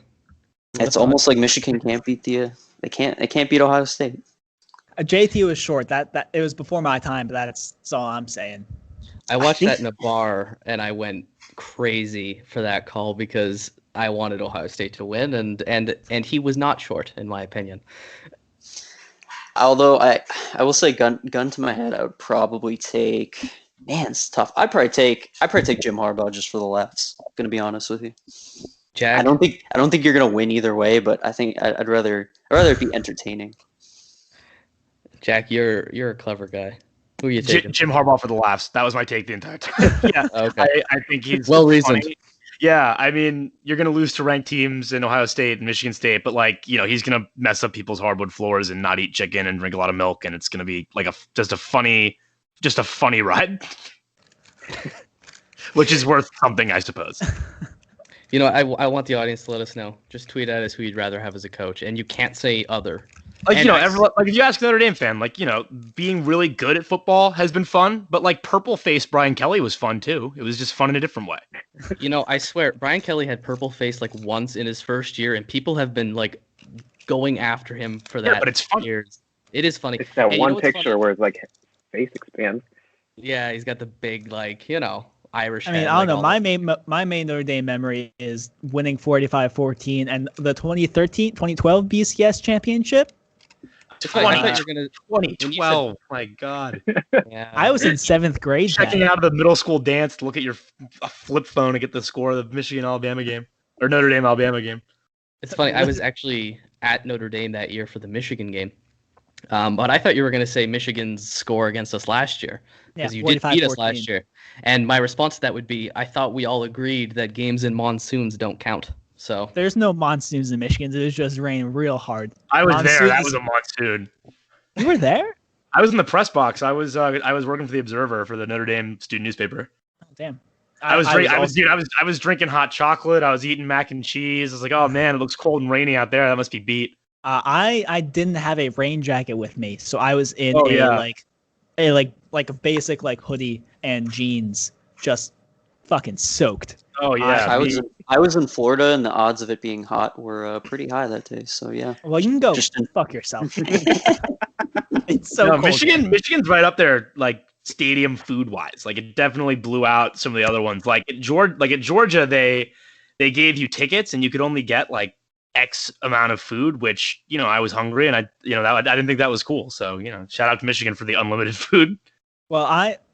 It's almost like Michigan can't beat they can't beat Ohio State. JT was short. That it was before my time, but that's all I'm saying. I watched that in a bar and I went crazy for that call because I wanted Ohio State to win, and he was not short in my opinion. Although I will say, gun to my head, I would probably take. Man, it's tough. I'd probably take Jim Harbaugh just for the laughs. I'm gonna be honest with you. Jack, I don't think you're gonna win either way, but I think I'd rather it be entertaining. Jack, you're a clever guy. Who are you taking? Jim Harbaugh for the laughs. That was my take the entire time. Yeah, okay. I think he's well reasoned. Funny. Yeah, I mean, you're going to lose to ranked teams in Ohio State and Michigan State, but he's going to mess up people's hardwood floors and not eat chicken and drink a lot of milk, and it's going to be like just a funny ride, which is worth something, I suppose. You know, I want the audience to let us know. Just tweet at us who you'd rather have as a coach, and you can't say other. Everyone, if you ask a Notre Dame fan, being really good at football has been fun, but purple-faced Brian Kelly was fun too. It was just fun in a different way. I swear, Brian Kelly had purple face once in his first year, and people have been going after him for that. Yeah, but it's fun. Years. It is funny. It's that and one picture where his face expands. Yeah, he's got the big Irish. I mean, I don't know. My main Notre Dame memory is winning 45-14 and the 2012 BCS championship. 2012. My God. Yeah. I was in 7th grade. Checking out of the middle school dance to look at your flip phone and get the score of the Michigan-Alabama game or Notre Dame-Alabama game. It's funny. I was actually at Notre Dame that year for the Michigan game. But I thought you were going to say Michigan's score against us last year because you did beat us last year. And my response to that would be, I thought we all agreed that games in monsoons don't count. So there's no monsoons in Michigan. It was just raining real hard. I was there. That was a monsoon. You were there? I was in the press box. I was working for the Observer for the Notre Dame student newspaper. Oh, damn. I was drinking hot chocolate. I was eating mac and cheese. I was like, oh man, it looks cold and rainy out there. That must be beat. I didn't have a rain jacket with me, so I was in a basic hoodie and jeans, just fucking soaked. Oh yeah, I was in Florida, and the odds of it being hot were pretty high that day. So yeah. Well, you can go fuck yourself. It's so cold. Michigan's right up there, stadium food wise. It definitely blew out some of the other ones. At Georgia, they gave you tickets, and you could only get X amount of food, which I was hungry, and I didn't think that was cool. So shout out to Michigan for the unlimited food. So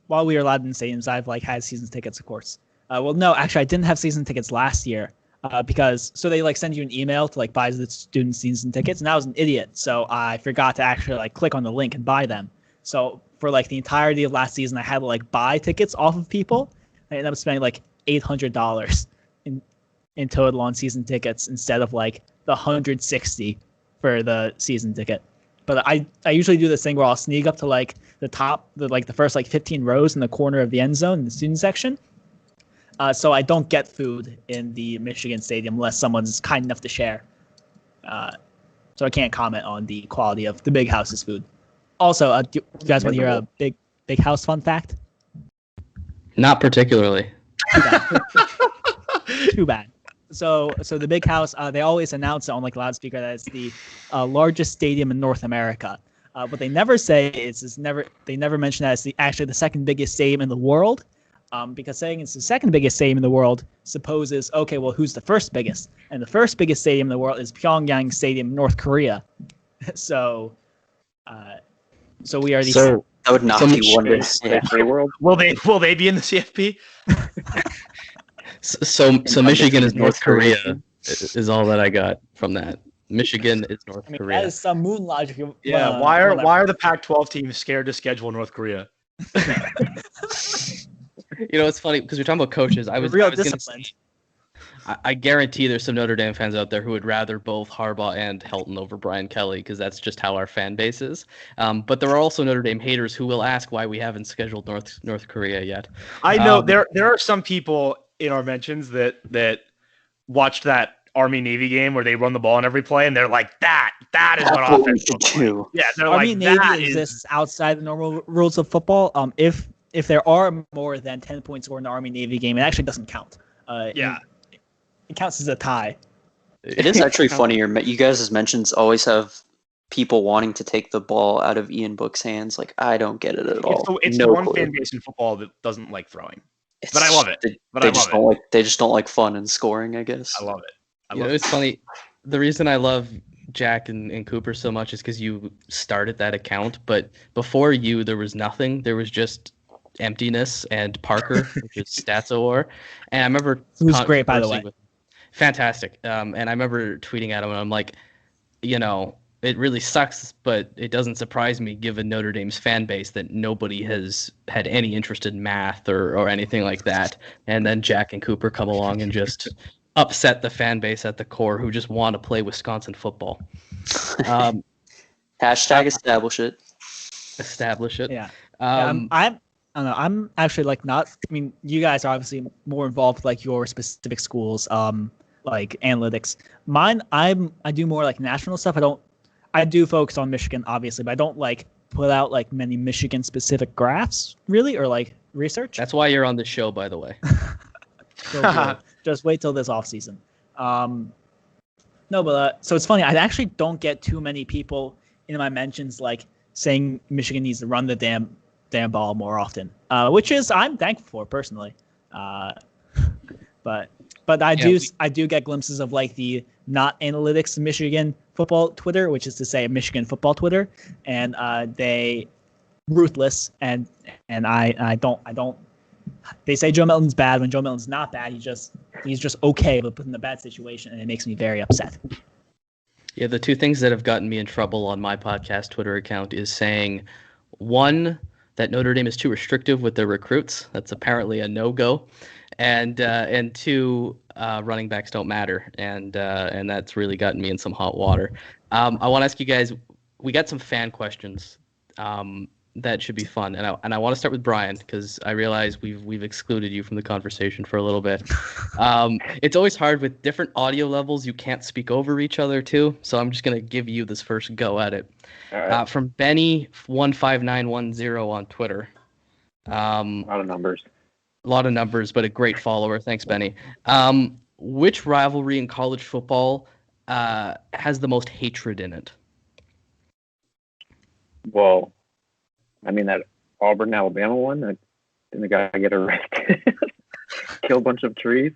while we were allowed in stadiums, I've like had season tickets, of course. No, actually, I didn't have season tickets last year because they like send you an email to like buy the student season tickets, and I was an idiot, so I forgot to actually like click on the link and buy them. So for like the entirety of last season, I had to like buy tickets off of people. I ended up spending like $800 in total on season tickets instead of like the $160 for the season ticket. But I usually do this thing where I'll sneak up to like the first like 15 rows in the corner of the end zone in the student section. So I don't get food in the Michigan Stadium unless someone's kind enough to share. So I can't comment on the quality of the Big House's food. Also, do you guys want to hear a big house fun fact? Not particularly. Too bad. So the Big House, they always announce it on like loudspeaker that it's the largest stadium in North America. What they never say they never mention that it's actually the second biggest stadium in the world. Because saying it's the second biggest stadium in the world supposes, okay, well, who's the first biggest? And the first biggest stadium in the world is Pyongyang Stadium, North Korea. So we are the. So that would not be wondering. CFP world. Will they be in the CFP? So Michigan is North Korea is all that I got from that. Michigan is North Korea. That is some moon logic. Yeah. Why are the Pac-12 teams scared to schedule North Korea? It's funny because we're talking about coaches. I was gonna say, I guarantee there's some Notre Dame fans out there who would rather both Harbaugh and Helton over Brian Kelly because that's just how our fan base is. But there are also Notre Dame haters who will ask why we haven't scheduled North Korea yet. I know there are some people in our mentions that watched that Army-Navy game where they run the ball on every play, and they're like, that is what offense looks like. Yeah, they're Army-Navy like, exists outside the normal rules of football. If there are more than 10 points scored in the Army-Navy game, it actually doesn't count. It counts as a tie. It is actually funnier. You guys' mentions always have people wanting to take the ball out of Ian Book's hands. Like, I don't get it at all. It's the one fan base in football that doesn't like throwing. But I love it. They just don't like fun and scoring, I guess. I love it. It's funny. The reason I love Jack and Cooper so much is because you started that account, but before you, there was nothing. There was just emptiness and Parker, which is StatsOR. And I remember who's great, by the way. Fantastic. And I remember tweeting at him, and I'm like, it really sucks, but it doesn't surprise me given Notre Dame's fan base that nobody has had any interest in math or anything like that. And then Jack and Cooper come along and just upset the fan base at the core who just want to play Wisconsin football. Hashtag establish it. Establish it. Yeah. I don't know. I'm actually like not. I mean, you guys are obviously more involved with like your specific schools, like analytics. Mine, I do more like national stuff. I do focus on Michigan, obviously, but I don't like put out like many Michigan specific graphs really or like research. That's why you're on the show, by the way. So just wait till this off season. So it's funny. I actually don't get too many people in my mentions like saying Michigan needs to run the damn ball more often, which is I'm thankful for personally. But I do get glimpses of like the not analytics Michigan football Twitter, which is to say Michigan football Twitter, and they ruthless and I don't. They say Joe Milton's bad when Joe Milton's not bad. He's just okay, but put in a bad situation, and it makes me very upset. Yeah, the two things that have gotten me in trouble on my podcast Twitter account is saying, one, that Notre Dame is too restrictive with their recruits. That's apparently a no-go. And two, running backs don't matter. And that's really gotten me in some hot water. I want to ask you guys, we got some fan questions that should be fun. And I want to start with Bryan because I realize we've excluded you from the conversation for a little bit. It's always hard with different audio levels. You can't speak over each other too. So I'm just going to give you this first go at it. Right. From Benny15910 on Twitter. A lot of numbers, but a great follower. Thanks, Benny. Which rivalry in college football has the most hatred in it? Well, I mean, that Auburn-Alabama one, didn't the guy get arrested? Kill a bunch of trees?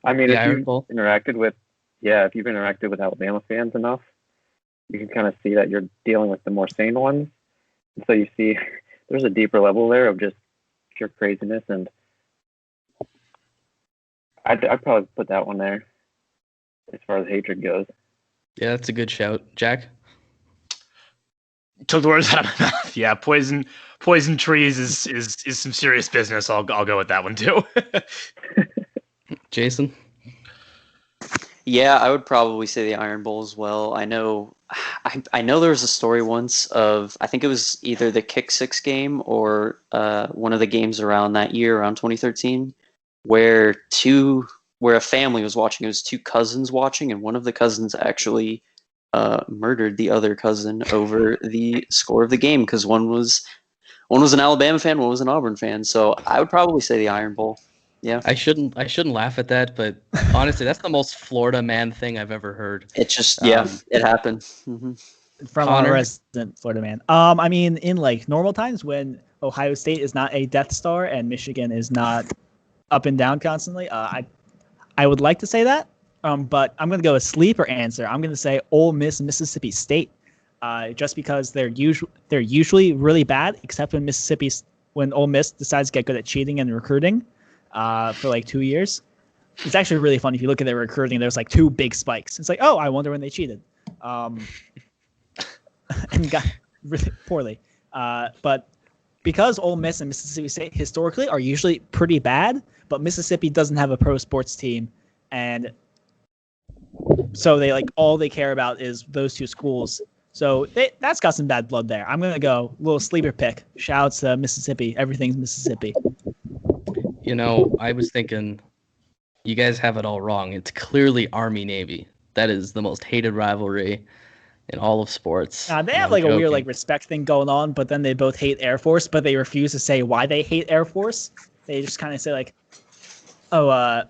I mean, if you've interacted with Alabama fans enough, you can kind of see that you're dealing with the more sane ones. And so you see there's a deeper level there of just pure craziness, and I'd probably put that one there as far as hatred goes. Yeah, that's a good shout. Jack? Took the words out of my mouth. Yeah, poison trees is some serious business. I'll go with that one too. Jason? Yeah, I would probably say the Iron Bowl as well. I know there was a story once of, I think it was either the Kick Six game or one of the games around that year, around 2013, where a family was watching. It was two cousins watching, and one of the cousins actually murdered the other cousin over the score of the game because one was an Alabama fan, one was an Auburn fan. So I would probably say the Iron Bowl. Yeah. I shouldn't laugh at that, but honestly, that's the most Florida man thing I've ever heard. It just it happened. Mm-hmm. From Connor? a resident Florida man. I mean, in like normal times when Ohio State is not a Death Star and Michigan is not up and down constantly, I would like to say that. But I'm going to go a sleeper answer. I'm going to say Ole Miss, Mississippi State, just because they're usually really bad, except when Ole Miss decides to get good at cheating and recruiting for like 2 years. It's actually really fun if you look at their recruiting. There's like 2 big spikes. It's like, oh, I wonder when they cheated, and got really poorly. But because Ole Miss and Mississippi State historically are usually pretty bad, but Mississippi doesn't have a pro sports team, and so they all they care about is those 2 schools. So that's got some bad blood there. I'm going to go a little sleeper pick. Shouts to Mississippi. Everything's Mississippi. You know, I was thinking you guys have it all wrong. It's clearly Army-Navy. That is the most hated rivalry in all of sports. They have like a weird respect thing going on, but then they both hate Air Force, but they refuse to say why they hate Air Force. They just kind of say like, oh,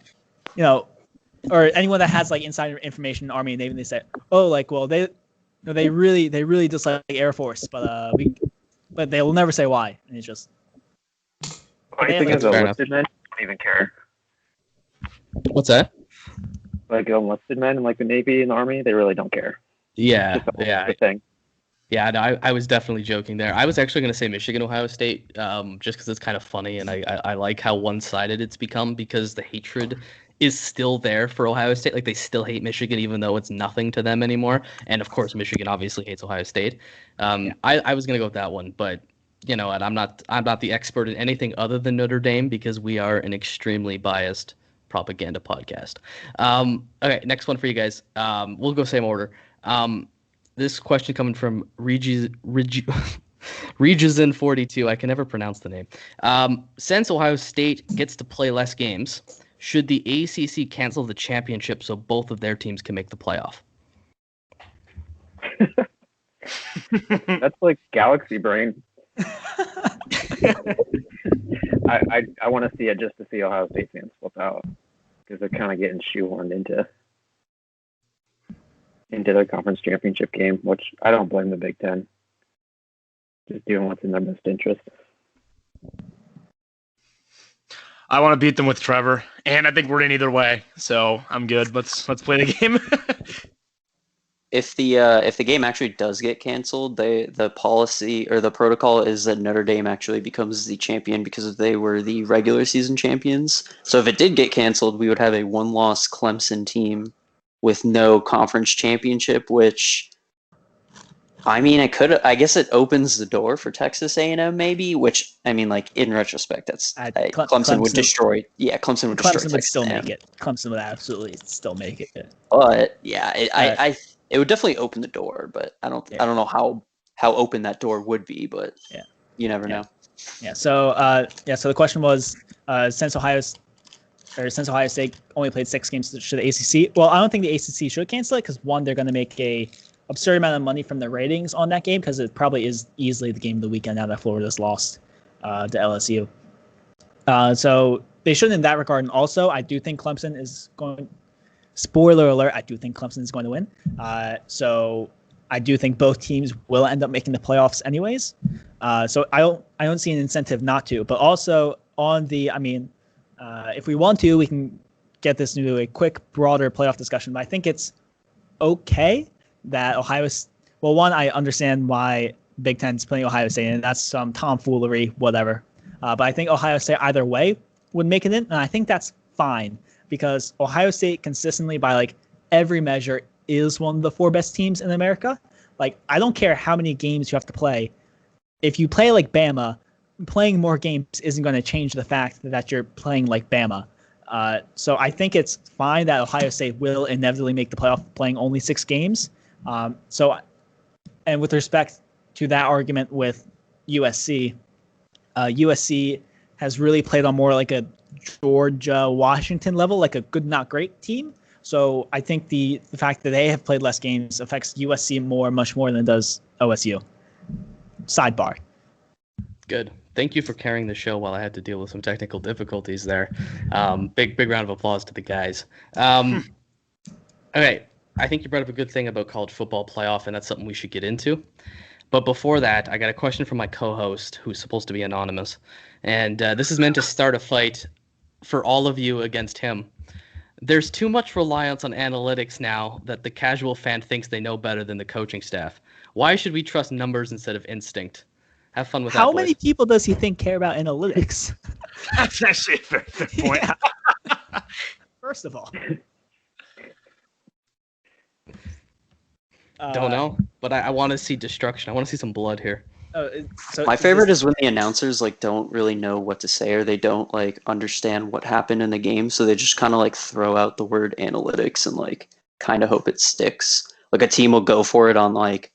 or anyone that has like insider information in Army and Navy, they say, oh, like, well, they really dislike Air Force, but they will never say why. And it's just. I think as enlisted men, don't even care. What's that? Like enlisted men in like the Navy and the Army, they really don't care. Yeah, The thing. Yeah, no, I was definitely joking there. I was actually going to say Michigan, Ohio State, just because it's kind of funny, and I like how one-sided it's become because the hatred is still there for Ohio State. Like, they still hate Michigan, even though it's nothing to them anymore. And, of course, Michigan obviously hates Ohio State. I was going to go with that one, but you know what? I'm not the expert in anything other than Notre Dame because we are an extremely biased propaganda podcast. Okay, next one for you guys. We'll go same order. This question coming from Regizin42. I can never pronounce the name. Since Ohio State gets to play less games, should the ACC cancel the championship so both of their teams can make the playoff? That's like galaxy brain. I want to see it just to see Ohio State fans flip out because they're kind of getting shoehorned into the conference championship game, which I don't blame the Big Ten. Just doing what's in their best interest. I want to beat them with Trevor, and I think we're in either way, so I'm good. Let's play the game. If the game actually does get canceled, the policy or the protocol is that Notre Dame actually becomes the champion because they were the regular season champions. So if it did get canceled, we would have a 1-loss Clemson team with no conference championship, which, I mean, I guess it opens the door for Texas A&M maybe, which, I mean, like, in retrospect, that's Clemson would destroy. Yeah, Clemson would destroy. Clemson would still make it. Clemson would absolutely still make it. But yeah, it would definitely open the door, but I don't know how open that door would be, but yeah, you never know. Yeah. So so the question was, since Ohio State only played 6 games, should the ACC? Well, I don't think the ACC should cancel it because, one, they're going to make a absurd amount of money from the ratings on that game because it probably is easily the game of the weekend now that Florida's lost to LSU. So they shouldn't in that regard. And also, I do think Clemson is going. Spoiler alert, I do think Clemson is going to win. So I do think both teams will end up making the playoffs anyways. So I don't see an incentive not to. But also if we want to, we can get this into a quick, broader playoff discussion. But I think it's okay that Well, one, I understand why Big Ten's playing Ohio State, and that's some tomfoolery, whatever. But I think Ohio State either way would make it in, and I think that's fine because Ohio State consistently, by like every measure, is one of the 4 best teams in America. Like, I don't care how many games you have to play. If you play like Bama, playing more games isn't going to change the fact that you're playing like Bama. So I think it's fine that Ohio State will inevitably make the playoff playing only 6 games. And with respect to that argument with USC, USC has really played on more like a Georgia, Washington level, like a good, not great team. So I think the fact that they have played less games affects USC much more than it does OSU. Sidebar. Good. Thank you for carrying the show while I had to deal with some technical difficulties there. Big round of applause to the guys. Okay, I think you brought up a good thing about college football playoff, and that's something we should get into. But before that, I got a question from my co-host, who's supposed to be anonymous. And this is meant to start a fight for all of you against him. There's too much reliance on analytics now that the casual fan thinks they know better than the coaching staff. Why should we trust numbers instead of instinct? Have fun with that, How boys. many people does he think care about analytics? That's actually a very fair point. Yeah. First of all. Don't know, but I want to see destruction. I want to see some blood here. So My favorite is when the announcers like don't really know what to say or they don't like understand what happened in the game, so they just kind of like throw out the word analytics and like kind of hope it sticks. Like a team will go for it on like,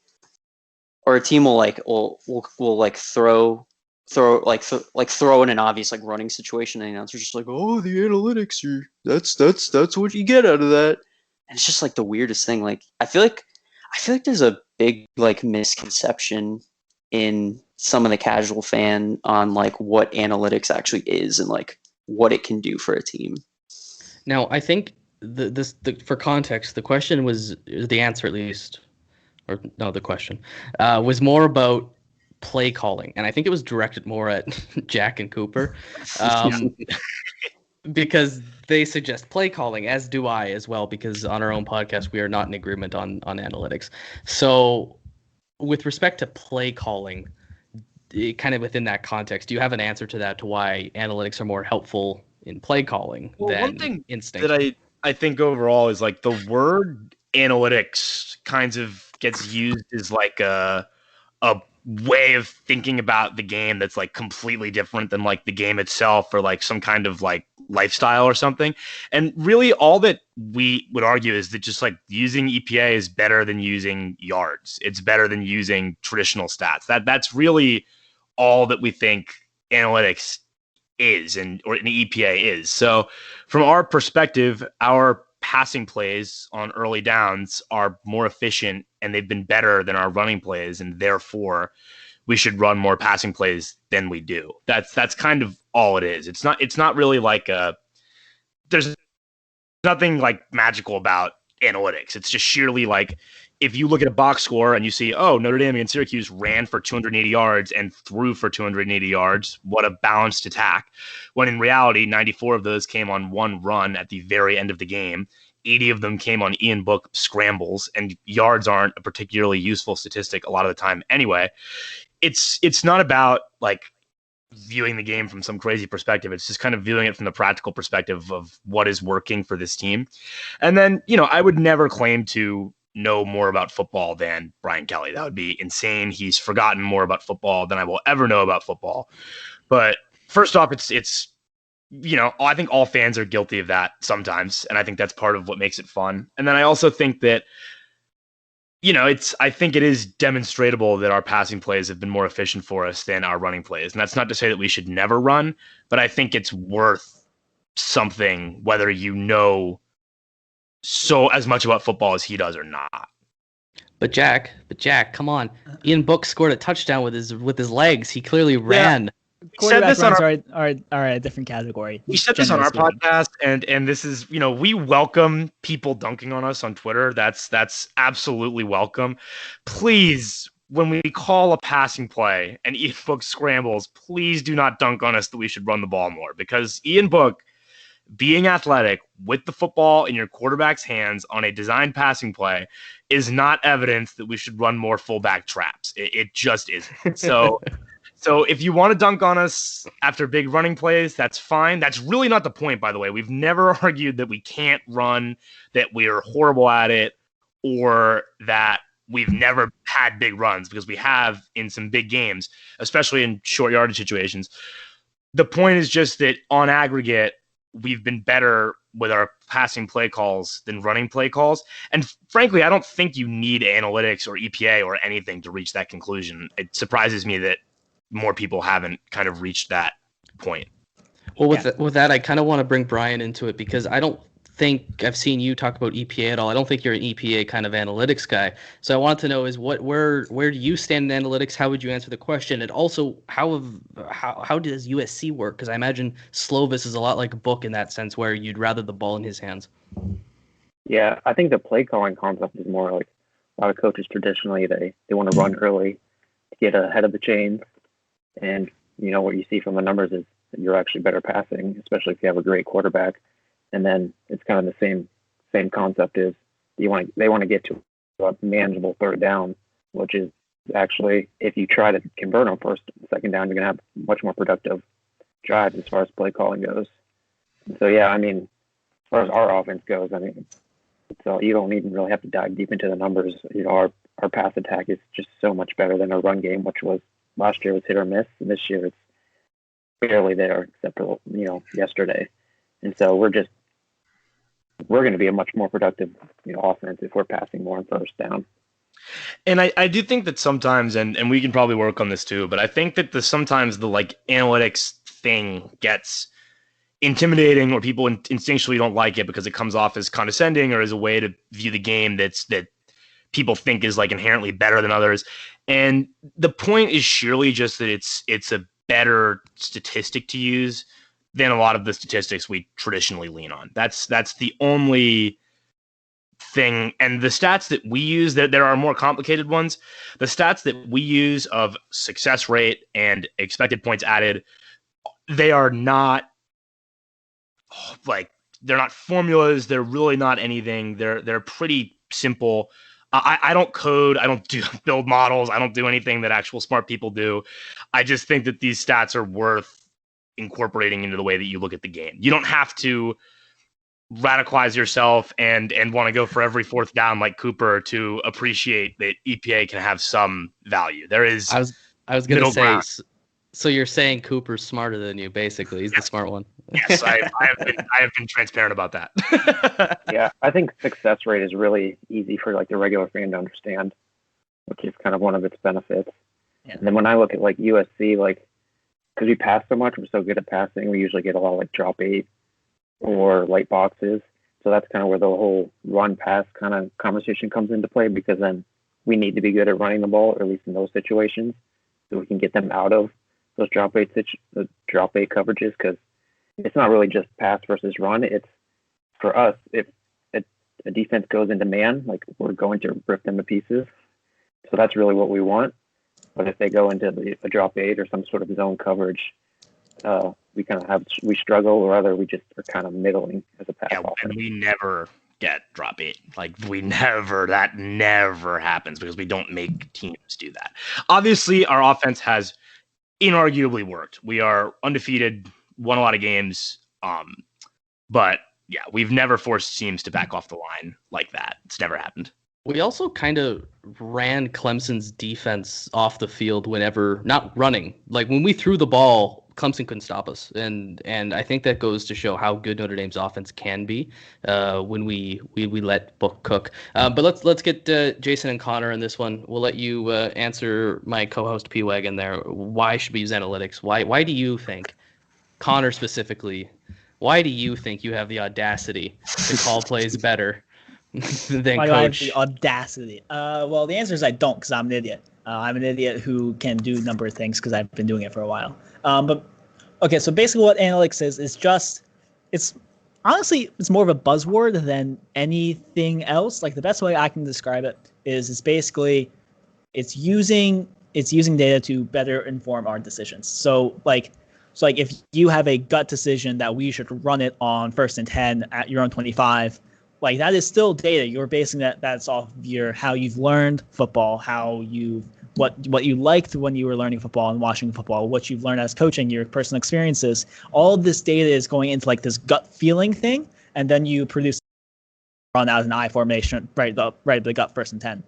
or a team will like will like throw in an obvious like running situation, and the announcer's just like, oh, the analytics are that's what you get out of that, and it's just like the weirdest thing. Like I feel like there's a big like misconception in some of the casual fan on like what analytics actually is and like what it can do for a team. Now, I think for context, the question was the answer at least, or no, the question was more about play calling, and I think it was directed more at Jack and Cooper, because they suggest play calling, as do I as well, because on our own podcast we are not in agreement on analytics. So with respect to play calling, kind of within that context, do you have an answer to that, to why analytics are more helpful in play calling than one thing instinct? that I think overall is like the word analytics kind of gets used as like a way of thinking about the game that's like completely different than like the game itself, or like some kind of like lifestyle or something. And really all that we would argue is that just like using EPA is better than using yards. It's better than using traditional stats. That's really all that we think analytics is, or an EPA is. So from our perspective, our passing plays on early downs are more efficient and they've been better than our running plays, and therefore we should run more passing plays than we do. That's kind of all it is. It's not really like there's nothing like magical about analytics. It's just sheerly like, if you look at a box score and you see, oh, Notre Dame against Syracuse ran for 280 yards and threw for 280 yards, what a balanced attack. When in reality, 94 of those came on one run at the very end of the game. 80 of them came on Ian Book scrambles, and yards aren't a particularly useful statistic a lot of the time anyway. It's not about like viewing the game from some crazy perspective. It's just kind of viewing it from the practical perspective of what is working for this team. And then, I would never claim to know more about football than Brian Kelly. That would be insane. He's forgotten more about football than I will ever know about football. But first off, it's I think all fans are guilty of that sometimes, and I think that's part of what makes it fun. And then I also think that I think it is demonstrable that our passing plays have been more efficient for us than our running plays. And that's not to say that we should never run, but I think it's worth something whether so as much about football as he does or not. But Jack, come on. Ian Book scored a touchdown with his legs. He clearly ran. Quarterback runs are a different category. We said this on our podcast, and this is, we welcome people dunking on us on Twitter. That's absolutely welcome. Please, when we call a passing play and Ian Book scrambles, please do not dunk on us that we should run the ball more, because Ian Book being athletic with the football in your quarterback's hands on a designed passing play is not evidence that we should run more fullback traps. It just isn't. So if you want to dunk on us after big running plays, that's fine. That's really not the point, by the way. We've never argued that we can't run, that we're horrible at it, or that we've never had big runs, because we have in some big games, especially in short yardage situations. The point is just that on aggregate, we've been better with our passing play calls than running play calls. And frankly, I don't think you need analytics or EPA or anything to reach that conclusion. It surprises me that more people haven't kind of reached that point. Well, with that, I kind of want to bring Bryan into it, because I don't think I've seen you talk about EPA at all. I don't think you're an EPA kind of analytics guy. So I want to know is where do you stand in analytics? How would you answer the question? And also, how does USC work? Because I imagine Slovis is a lot like a book in that sense, where you'd rather the ball in his hands. Yeah, I think the play calling concept is more like a lot of coaches traditionally, they want to run early to get ahead of the chains. And, what you see from the numbers is that you're actually better passing, especially if you have a great quarterback. And then it's kind of the same concept is they want to get to a manageable third down, which is actually, if you try to convert on first and second down, you're going to have much more productive drives as far as play calling goes. So, yeah, as far as our offense goes, so you don't even really have to dive deep into the numbers. Our pass attack is just so much better than our run game, which was last year was hit or miss, and this year it's barely there, except for yesterday. And so we're going to be a much more productive offense if we're passing more on first down. And I do think that sometimes, and we can probably work on this too, but I think that sometimes the analytics thing gets intimidating, or people instinctually don't like it because it comes off as condescending or as a way to view the game that people think is inherently better than others. And the point is surely just that it's a better statistic to use than a lot of the statistics we traditionally lean on. That's the only thing. And the stats that we use, there are more complicated ones. The stats that we use of success rate and expected points added, they are not they're not formulas. They're really not anything. They're pretty simple. I don't code. I don't build models. I don't do anything that actual smart people do. I just think that these stats are worth incorporating into the way that you look at the game. You don't have to radicalize yourself and want to go for every fourth down like Cooper to appreciate that EPA can have some value. There is. I was going to say. Ground. So you're saying Cooper's smarter than you, basically. He's the smart one. Yes, I have been transparent about that. Yeah, I think success rate is really easy for the regular fan to understand, which is kind of one of its benefits. Yeah. And then when I look at USC, because we pass so much, we're so good at passing, we usually get a lot of drop 8 or light boxes. So that's kind of where the whole run pass kind of conversation comes into play, because then we need to be good at running the ball, or at least in those situations, so we can get them out of those drop 8 coverages, because it's not really just pass versus run. It's, for us, if a defense goes into man, we're going to rip them to pieces. So that's really what we want. But if they go into a drop 8 or some sort of zone coverage, we struggle, or rather we just are kind of middling as a pass offense. And we never get drop 8. That never happens, because we don't make teams do that. Obviously, our offense has inarguably worked. We are undefeated, won a lot of games, but yeah, we've never forced teams to back off the line like that. It's never happened. We also kind of ran Clemson's defense off the field whenever, not running. When we threw the ball, Clemson couldn't stop us, and I think that goes to show how good Notre Dame's offense can be when we let Book cook. But let's get Jason and Connor in this one. We'll let you answer my co-host P Wagon there. Why should we use analytics? Why do you think, Connor specifically, why do you think you have the audacity to call plays better than why Coach? Do I have the audacity? Well, the answer is I don't, because I'm an idiot. I'm an idiot who can do a number of things because I've been doing it for a while. But okay, so basically what analytics is just, it's more of a buzzword than anything else. The best way I can describe it is it's using data to better inform our decisions. So So like if you have a gut decision that we should run it on 1st and 10 at your own 25, like that is still data. You're basing that's off of your how you've learned football, what you liked when you were learning football and watching football, what you've learned as coaching, your personal experiences. All of this data is going into like this gut feeling thing, and then you produce run out an I formation right the gut 1st and 10.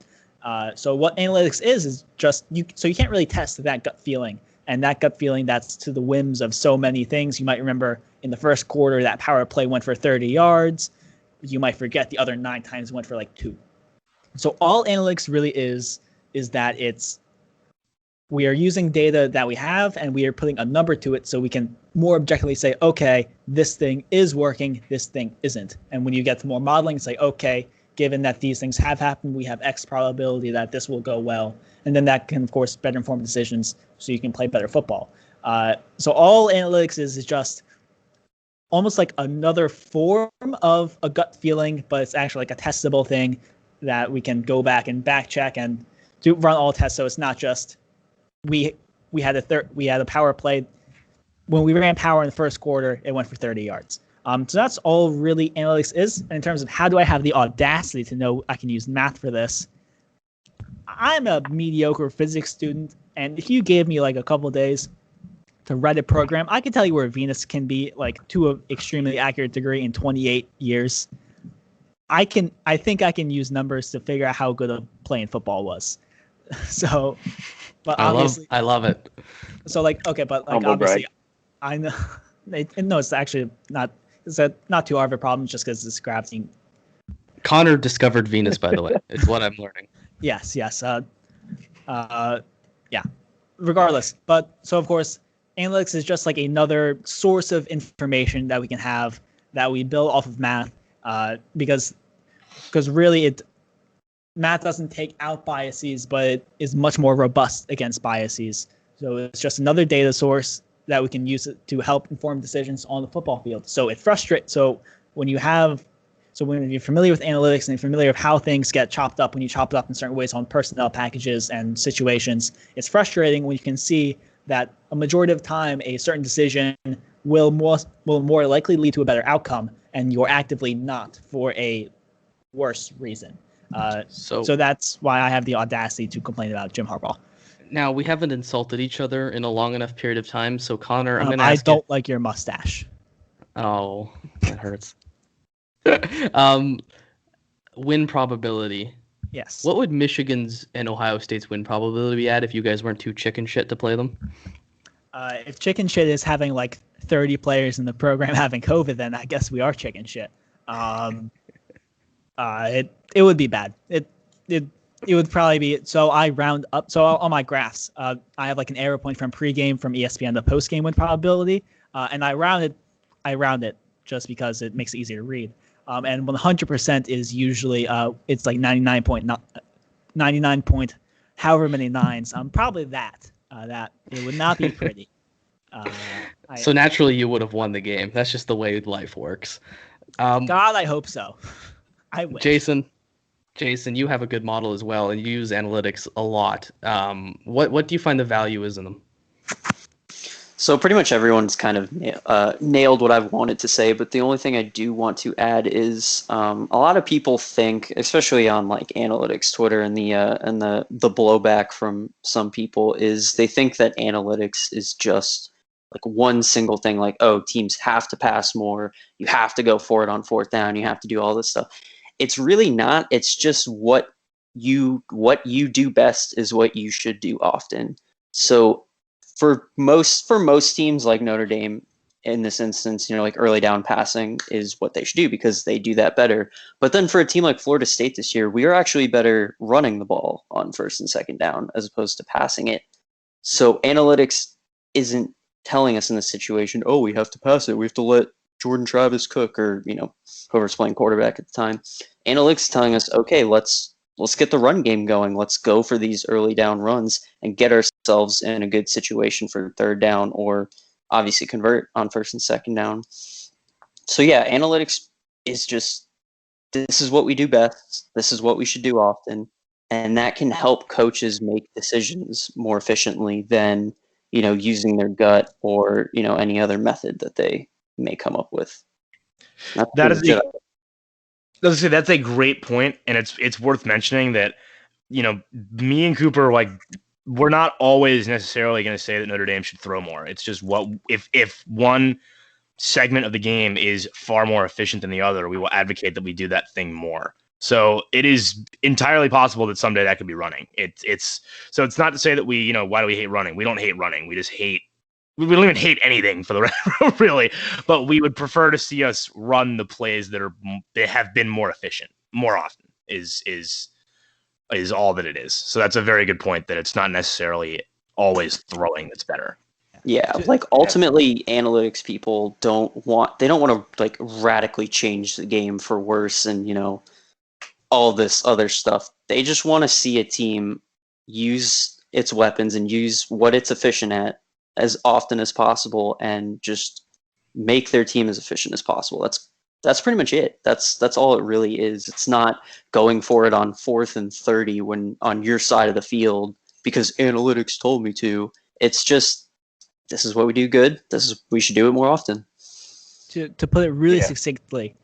So what analytics is just so you can't really test that gut feeling, and that gut feeling that's to the whims of so many things. You might remember in the first quarter that power play went for 30 yards. You might forget the other 9 times went for like 2. So all analytics really is that we are using data that we have and we are putting a number to it so we can more objectively say, okay, this thing is working, this thing isn't. And when you get to more modeling, say, okay, given that these things have happened, we have X probability that this will go well. And then that can, of course, better inform decisions so you can play better football. So all analytics is just almost like another form of a gut feeling, but it's actually like a testable thing that we can go back and back check and run all tests. So it's not just we had a power play. When we ran power in the first quarter, it went for 30 yards. So that's all really analytics is. And in terms of how do I have the audacity to know I can use math for this, I'm a mediocre physics student, and if you gave me like a couple of days to write a program, I can tell you where Venus can be like to an extremely accurate degree in 28 years. I think I can use numbers to figure out how good a playing football was. So, but obviously, I love it. So like, okay, but like Humble obviously, brag. I know. No, it's actually not. It's not too hard of a problem just because it's gravity. Connor discovered Venus, by the way. It's what I'm learning. Yes. Yeah. Regardless, but so of course, analytics is just like another source of information that we can have that we build off of math, because really math doesn't take out biases, but it is much more robust against biases. So it's just another data source that we can use it to help inform decisions on the football field. So it frustrates. So when you're familiar with analytics and you're familiar with how things get chopped up, when you chop it up in certain ways on personnel packages and situations, it's frustrating when you can see that a majority of the time a certain decision will more likely lead to a better outcome, and you're actively not for a worse reason. So that's why I have the audacity to complain about Jim Harbaugh. Now, we haven't insulted each other in a long enough period of time, so Connor, I'm going to ask I don't like your mustache. Oh, that hurts. Win probability. Yes. What would Michigan's and Ohio State's win probability be at if you guys weren't too chicken shit to play them? If chicken shit is having like 30 players in the program having COVID, then I guess we are chicken shit. It would be bad. It would probably be, so I round up. So on my graphs, I have like an arrow point from pregame, from ESPN, the postgame win probability, and I round it just because it makes it easier to read. And 100% is usually it's like 99 point however many nines. Probably that it would not be pretty. So naturally you would have won the game. That's just the way life works. God, I hope so. I wish. Jason, you have a good model as well, and you use analytics a lot. What do you find the value is in them? So pretty much everyone's kind of nailed what I've wanted to say, but the only thing I do want to add is a lot of people think, especially on like analytics Twitter and the blowback from some people, is they think that analytics is just like one single thing, like, oh, teams have to pass more, you have to go for it on 4th down, you have to do all this stuff. It's really not. It's just what you do best is what you should do often. So for most teams like Notre Dame, in this instance, like early down passing is what they should do because they do that better. But then for a team like Florida State this year, we are actually better running the ball on 1st and 2nd down as opposed to passing it. So analytics isn't telling us in this situation, oh, we have to pass it, we have to let Jordan Travis cook, or whoever's playing quarterback at the time. Analytics telling us, okay, let's get the run game going. Let's go for these early down runs and get ourselves in a good situation for 3rd down, or obviously convert on 1st and 2nd down. So yeah, analytics is just, this is what we do best. This is what we should do often. And that can help coaches make decisions more efficiently than using their gut or, any other method that they may come up with. That's a great point, and it's worth mentioning that, me and Cooper, like, we're not always necessarily going to say that Notre Dame should throw more. It's just if one segment of the game is far more efficient than the other, we will advocate that we do that thing more. So it is entirely possible that someday that could be running. It's not to say that we, why do we hate running? We don't hate running. We just hate. We don't even hate anything for the really, but we would prefer to see us run the plays that have been more efficient more often. Is all that it is. So that's a very good point, that it's not necessarily always throwing that's better. Yeah, like ultimately analytics people don't want to like radically change the game for worse and, all this other stuff. They just want to see a team use its weapons and use what it's efficient at as often as possible and just make their team as efficient as possible. That's pretty much it. That's all it really is. It's not going for it on 4th and 30 when on your side of the field because analytics told me to. It's just, this is what we do good. We should do it more often. To put it really succinctly,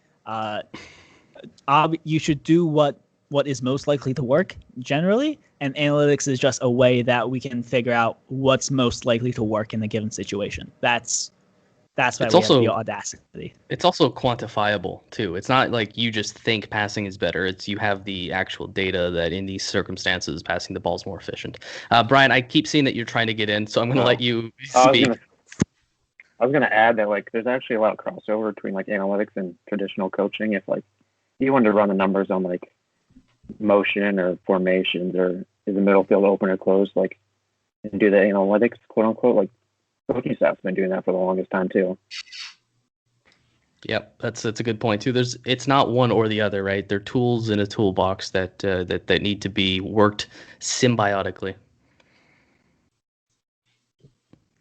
you should do what is most likely to work generally, and analytics is just a way that we can figure out what's most likely to work in a given situation. That's why we have the audacity. It's also quantifiable too. It's not like you just think passing is better. It's you have the actual data that in these circumstances passing the ball is more efficient. Bryan, I keep seeing that you're trying to get in, so I'm going to let you speak. I was going to add that there's actually a lot of crossover between analytics and traditional coaching. If you wanted to run the numbers on motion or formations or is the middle field open or closed, and do the analytics, quote unquote, coaching staff's been doing that for the longest time too. Yep, that's a good point too. It's not one or the other, right? They're tools in a toolbox that need to be worked symbiotically.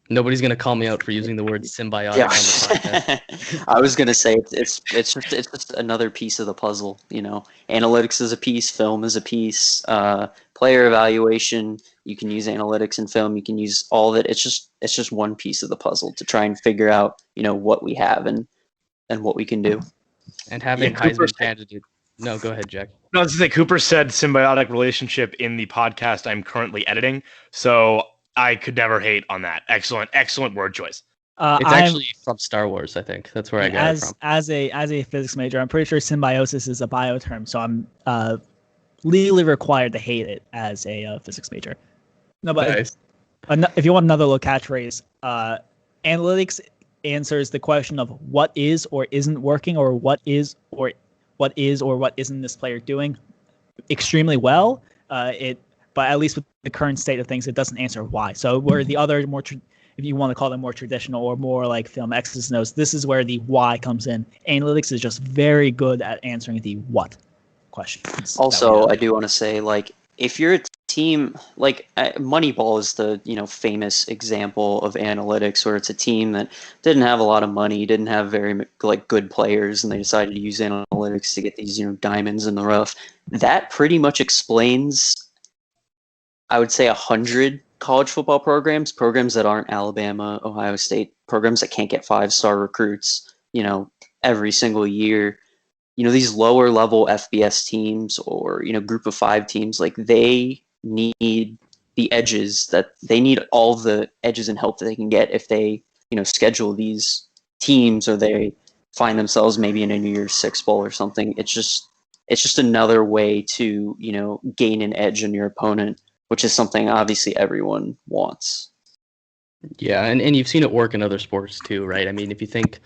Nobody's gonna call me out for using the word symbiotic on the podcast. I was gonna say it's just another piece of the puzzle. Analytics is a piece, film is a piece, player evaluation. You can use analytics and film. You can use all of it. It's just one piece of the puzzle to try and figure out what we have and what we can do. And having Heisman candidate. No, go ahead, Jack. No, this is Cooper said symbiotic relationship in the podcast I'm currently editing. So I could never hate on that. Excellent word choice. It's actually from Star Wars, I think. That's where I got it from. As a physics major, I'm pretty sure symbiosis is a bio term, so I'm legally required to hate it as a physics major. No, but nice. If you want another little catchphrase, analytics answers the question of what is or isn't working, or what is or what isn't this player doing extremely well. But at least with the current state of things, it doesn't answer why. So where the other if you want to call them more traditional or more like film X's and O's, this is where the why comes in. Analytics is just very good at answering the what questions. Also, I do want to say, if you're a team, Moneyball is the famous example of analytics, where it's a team that didn't have a lot of money, didn't have very good players, and they decided to use analytics to get these diamonds in the rough. That pretty much explains, I would say, 100 college football programs that aren't Alabama, Ohio State, programs that can't get 5-star recruits, every single year. These lower level FBS teams or, group of 5 teams, they need the edges they need all the edges and help that they can get if they, schedule these teams or they find themselves maybe in a New Year's Six Bowl or something. It's just another way to, gain an edge on your opponent, which is something obviously everyone wants. Yeah, and you've seen it work in other sports too, right? I mean, if you think,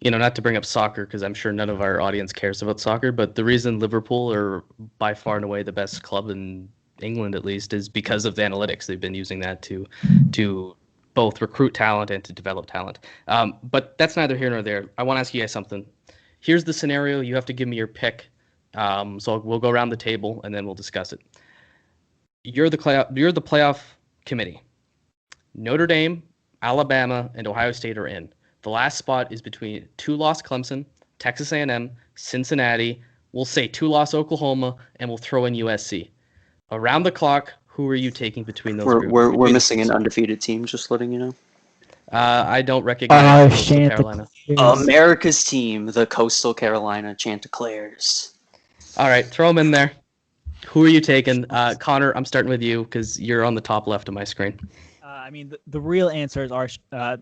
not to bring up soccer, because I'm sure none of our audience cares about soccer, but the reason Liverpool are by far and away the best club in England, at least, is because of the analytics. They've been using that to both recruit talent and to develop talent. But that's neither here nor there. I want to ask you guys something. Here's the scenario. You have to give me your pick. So we'll go around the table and then we'll discuss it. You're the playoff committee. Notre Dame, Alabama, and Ohio State are in. The last spot is between 2-loss Clemson, Texas A&M, Cincinnati. We'll say 2-loss Oklahoma, and we'll throw in USC. Around the clock, Who are you taking between those We're groups? we're missing an undefeated team. Just letting you know. I don't recognize Coastal Carolina. America's team, the Coastal Carolina Chanticleers. All right, throw them in there. Who are you taking? Connor, I'm starting with you because you're on the top left of my screen. I mean, the real answers are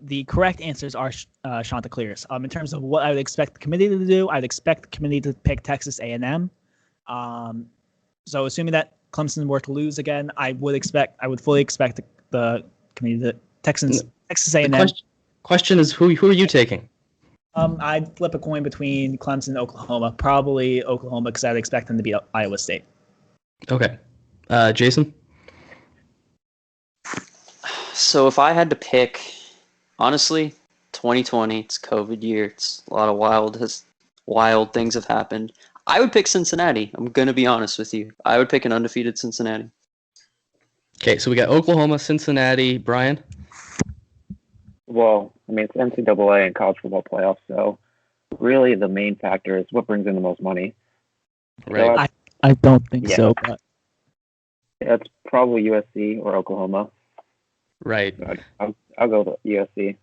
the correct answers are Chanticleers. In terms of what I would expect the committee to do, I'd expect the committee to pick Texas A&M. So assuming that Clemson were to lose again, I would fully expect the committee to Texas A&M. The question is, who are you taking? I'd flip a coin between Clemson and Oklahoma. Probably Oklahoma because I'd expect them to beat Iowa State. Okay. Jason? So if I had to pick, honestly, 2020, it's COVID year. It's a lot of wild things have happened. I would pick Cincinnati. I'm going to be honest with you. I would pick an undefeated Cincinnati. Okay, so we got Oklahoma, Cincinnati. Bryan? Well, I mean, it's NCAA and college football playoffs, so really the main factor is what brings in the most money. Right. So I don't think so. But it's probably USC or Oklahoma. Right. I'll go with USC.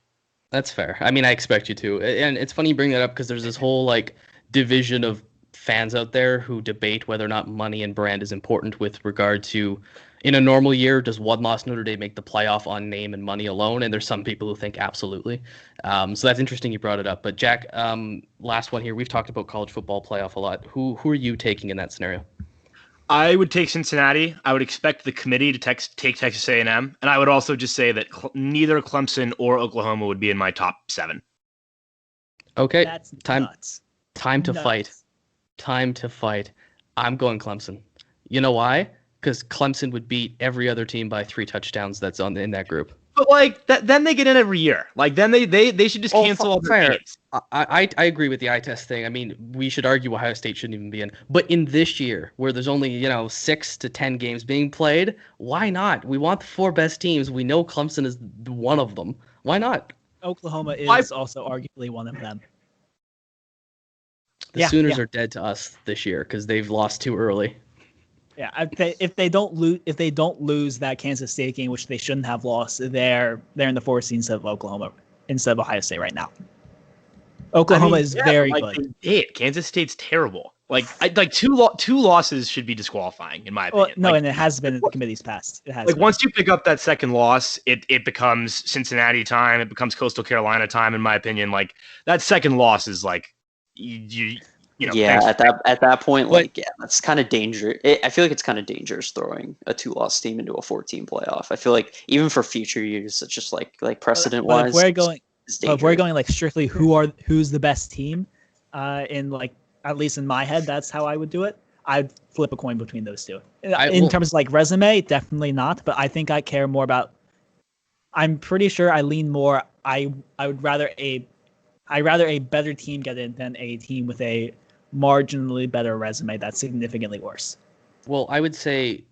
That's fair. I mean, I expect you to. And it's funny you bring that up because there's this whole division of fans out there who debate whether or not money and brand is important with regard to, in a normal year, does one loss Notre Dame make the playoff on name and money alone? And there's some people who think absolutely. So that's interesting you brought it up. But Jack, last one here. We've talked about college football playoff a lot. Who are you taking in that scenario? I would take Cincinnati. I would expect the committee to take Texas A&M. And I would also just say that neither Clemson or Oklahoma would be in my top 7. Okay. that's Time nuts. to fight. Time to fight. I'm going Clemson. You know why? Because Clemson would beat every other team by 3 touchdowns that's in that group. But then they get in every year. Then they should just cancel all their games. I agree with the eye test thing. I mean, we should argue Ohio State shouldn't even be in. But in this year, where there's only 6 to 10 games being played, why not? We want the 4 best teams. We know Clemson is one of them. Why not? Oklahoma is also arguably one of them. The Sooners are dead to us this year because they've lost too early. Yeah, if they don't lose that Kansas State game, which they shouldn't have lost, they're in the 4 seed instead of Oklahoma, instead of Ohio State right now. Oklahoma is very good. Kansas State's terrible. Two losses should be disqualifying in my opinion. Well, no, and it has been in the committee's past. It has. Once you pick up that second loss, it becomes Cincinnati time. It becomes Coastal Carolina time. In my opinion, that second loss is at that point, that's kind of dangerous. I feel like it's kind of dangerous throwing a 2-loss team into a 14 playoff. I feel like even for future years, it's just like precedent wise. If we're going strictly who's the best team, at least in my head, that's how I would do it. I'd flip a coin between those two. In terms of resume, definitely not. But I think I care more about. I'm pretty sure I lean more. I would rather a better team get in than a team with a marginally better resume that's significantly worse. Well, I would say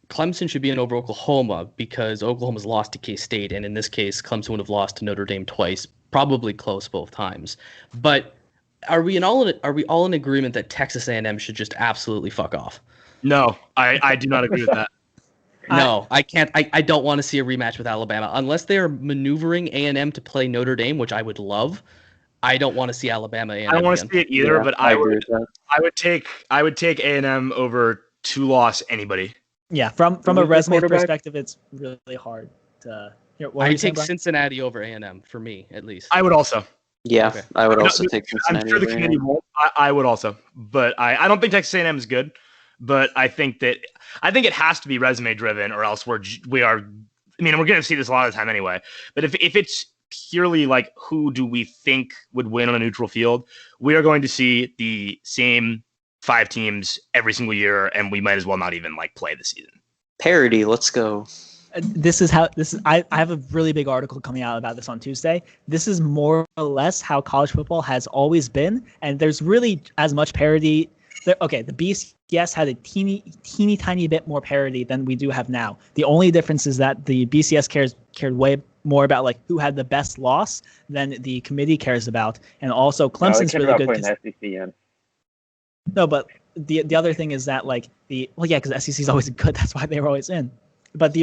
Clemson should be in over Oklahoma because Oklahoma's lost to K-State, and in this case, Clemson would have lost to Notre Dame twice, probably close both times. But are we all in agreement that Texas A&M should just absolutely fuck off? No, I do not agree with that. No, I can't. I don't want to see a rematch with Alabama unless they are maneuvering A&M to play Notre Dame, which I would love. I don't want to see Alabama A&M. I don't want to see it either, but I would take A&M over 2-loss anybody. Yeah, from a resume perspective, it's really hard to. I take Cincinnati over A&M for me, at least. I would also. Yeah, okay. I would also take I'm Cincinnati. sure the committee won't. I would also, but I don't think Texas A&M is good. But I think it has to be resume driven, or else we are. I mean, we're going to see this a lot of the time anyway. But if it's purely who do we think would win on a neutral field, we are going to see the same 5 teams every single year, and we might as well not even play the season. Parity, let's go. I have a really big article coming out about this on Tuesday. This is more or less how college football has always been, and there's really as much parity. The BCS had a teeny tiny bit more parity than we do have now. The only difference is that the BCS cared way more about who had the best loss than the committee cares about, and also Clemson's really good. Putting the SEC in. No, but the other thing is that because the SEC is always good. That's why they were always in. But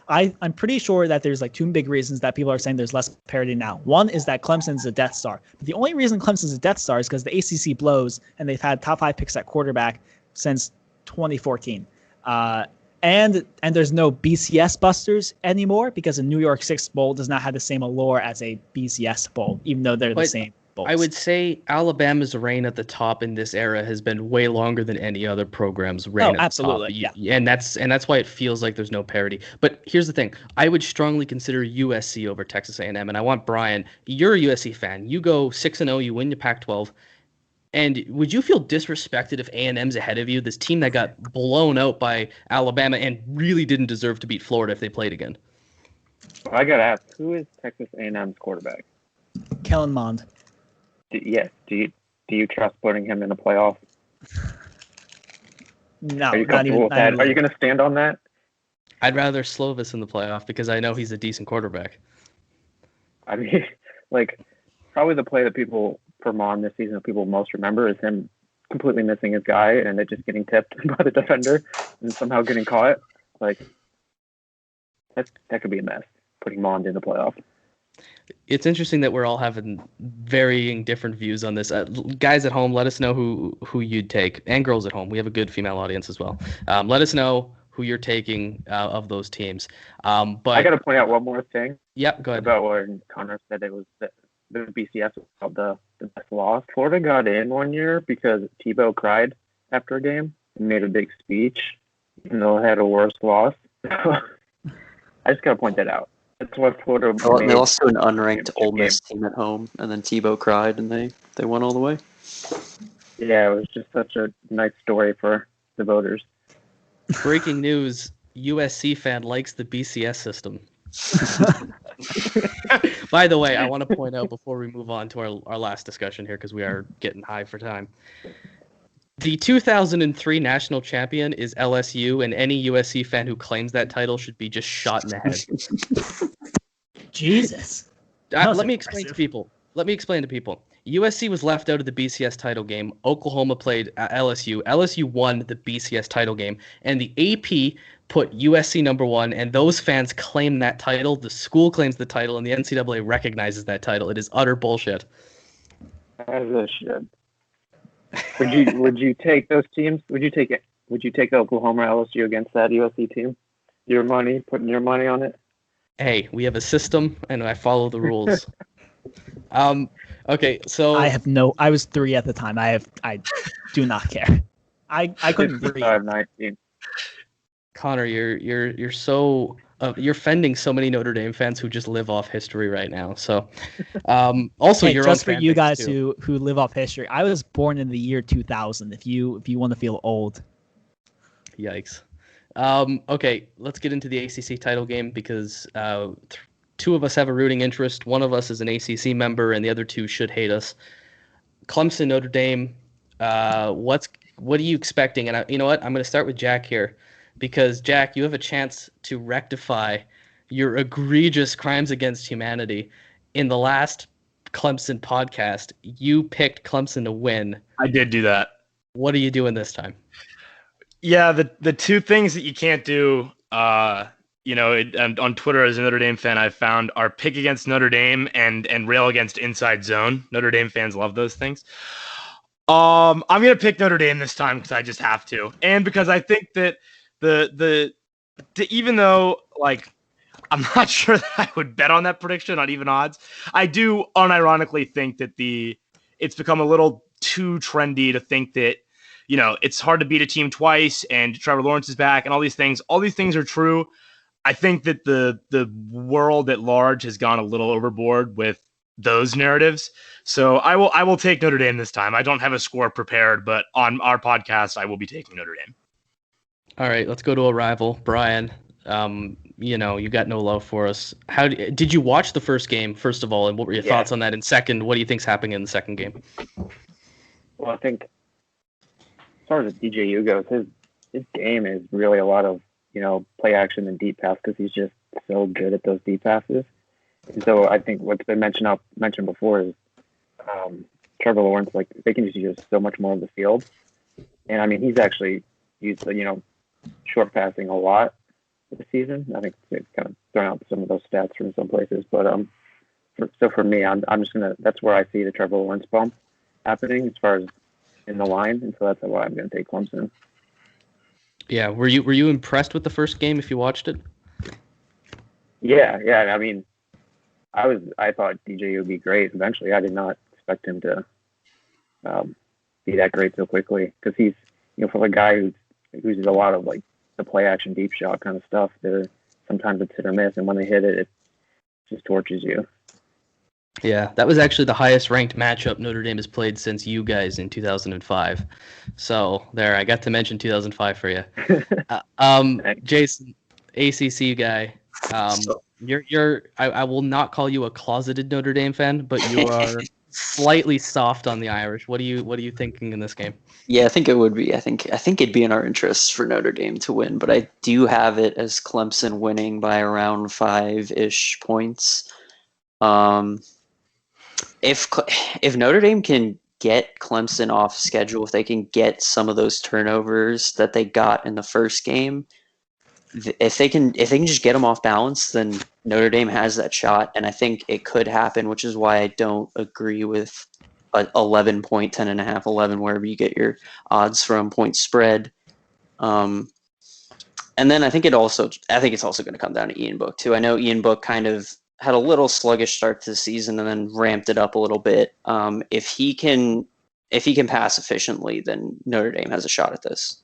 I'm pretty sure that there's like two big reasons that people are saying there's less parity now. One is that Clemson's a Death Star. But the only reason Clemson's a Death Star is because the ACC blows and they've had top 5 picks at quarterback since 2014. And there's no BCS busters anymore because a New York Six Bowl does not have the same allure as a BCS Bowl, even though they're the same bowls. I would say Alabama's reign at the top in this era has been way longer than any other program's reign at absolutely, the top. Yeah. And that's why it feels like there's no parity. But here's the thing. I would strongly consider USC over Texas A&M, and I want Bryan, you're a USC fan. You go 6-0, you win your Pac-12. And would you feel disrespected if A&M's ahead of you, this team that got blown out by Alabama and really didn't deserve to beat Florida if they played again? Well, I got to ask, who is Texas A&M's quarterback? Kellen Mond. Yes. Do you trust putting him in the playoff? No, Are you not even. with that? Are you going to stand on that? I'd rather Slovis in the playoff because I know he's a decent quarterback. I mean, like, probably the play that people for Mon this season that people most remember is him completely missing his guy and it just getting tipped by the defender and somehow getting caught. Like, that could be a mess, putting Mond in the playoff. It's interesting that we're all having varying different views on this. Guys at home, let us know who you'd take, and girls at home. We have a good female audience as well. Let us know who you're taking of those teams. But I got to point out one more thing. Yep, go ahead. About when Connor said it was the BCS was called the best loss. Florida got in one year because Tebow cried after a game and made a big speech, even though it had a worse loss. I just got to point that out. That's what Florida. They lost to an unranked Ole Miss team at home, and then Tebow cried, and they won all the way. Yeah, it was just such a nice story for the voters. Breaking news: USC fan likes the BCS system. By the way, I want to point out before we move on to our last discussion here, because we are getting high for time. The 2003 national champion is LSU, and any USC fan who claims that title should be just shot in the head. Jesus. Let me explain to people. USC was left out of the BCS title game. Oklahoma played LSU. LSU won the BCS title game, and the AP put USC number 1, and those fans claim that title. The school claims the title, and the NCAA recognizes that title. It is utter bullshit. That is a shit. Would you take those teams? Would you take Oklahoma or LSU against that USC team? Putting your money on it? Hey, we have a system, and I follow the rules. Okay, so I was 3 at the time. I do not care. I couldn't read. 19. Connor, you're so you're offending so many Notre Dame fans who just live off history right now. So, also hey, your just own for you guys too. who live off history. I was born in the year 2000. If you want to feel old. Yikes. Okay, let's get into the ACC title game because two of us have a rooting interest. One of us is an ACC member, and the other two should hate us. Clemson, Notre Dame. What are you expecting? And you know what? I'm going to start with Jack here. Because, Jack, you have a chance to rectify your egregious crimes against humanity. In the last Clemson podcast, you picked Clemson to win. I did do that. What are you doing this time? Yeah, the two things that you can't do, and on Twitter as a Notre Dame fan, I've found are pick against Notre Dame and rail against Inside Zone. Notre Dame fans love those things. I'm going to pick Notre Dame this time because I just have to. And because I think that even though like I'm not sure that I would bet on that prediction on even odds, I do unironically think that it's become a little too trendy to think that it's hard to beat a team twice and Trevor Lawrence is back and all these things are true. I think that the world at large has gone a little overboard with those narratives. So I will take Notre Dame this time. I don't have a score prepared, but on our podcast I will be taking Notre Dame. All right, let's go to a rival, Bryan. You got no love for us. How did you watch the first game, first of all, and what were your thoughts on that? And second, what do you think's happening in the second game? Well, I think as far as DJU goes, his game is really a lot of play action and deep pass because he's just so good at those deep passes. And so I think what's been mentioned before is Trevor Lawrence. Like they can just use so much more of the field, and I mean he's actually used short passing a lot. this season. I think it's kind of thrown out some of those stats from some places, but for me, I'm just gonna. That's where I see the Trevor Lawrence bump happening as far as in the line, and so that's why I'm gonna take Clemson. Yeah, were you impressed with the first game if you watched it? Yeah. I mean, I thought DJ would be great. Eventually, I did not expect him to be that great so quickly because he's, for a guy who's a lot of like the play action deep shot kind of stuff. Sometimes it's hit or miss, and when they hit it, it just torches you. Yeah, that was actually the highest ranked matchup Notre Dame has played since you guys in 2005. So there, I got to mention 2005 for you. Jason, ACC guy. I will not call you a closeted Notre Dame fan, but you are slightly soft on the Irish. What are you thinking in this game? Yeah, I think it would be. I think it'd be in our interests for Notre Dame to win, but I do have it as Clemson winning by around 5-ish points. If Notre Dame can get Clemson off schedule, if they can get some of those turnovers that they got in the first game, if they can just get them off balance, then Notre Dame has that shot, and I think it could happen, which is why I don't agree with 11 point, 10.5, 11, wherever you get your odds from, point spread. And then I think it's also going to come down to Ian Book too. I know Ian Book kind of had a little sluggish start to the season and then ramped it up a little bit. If he can pass efficiently, then Notre Dame has a shot at this.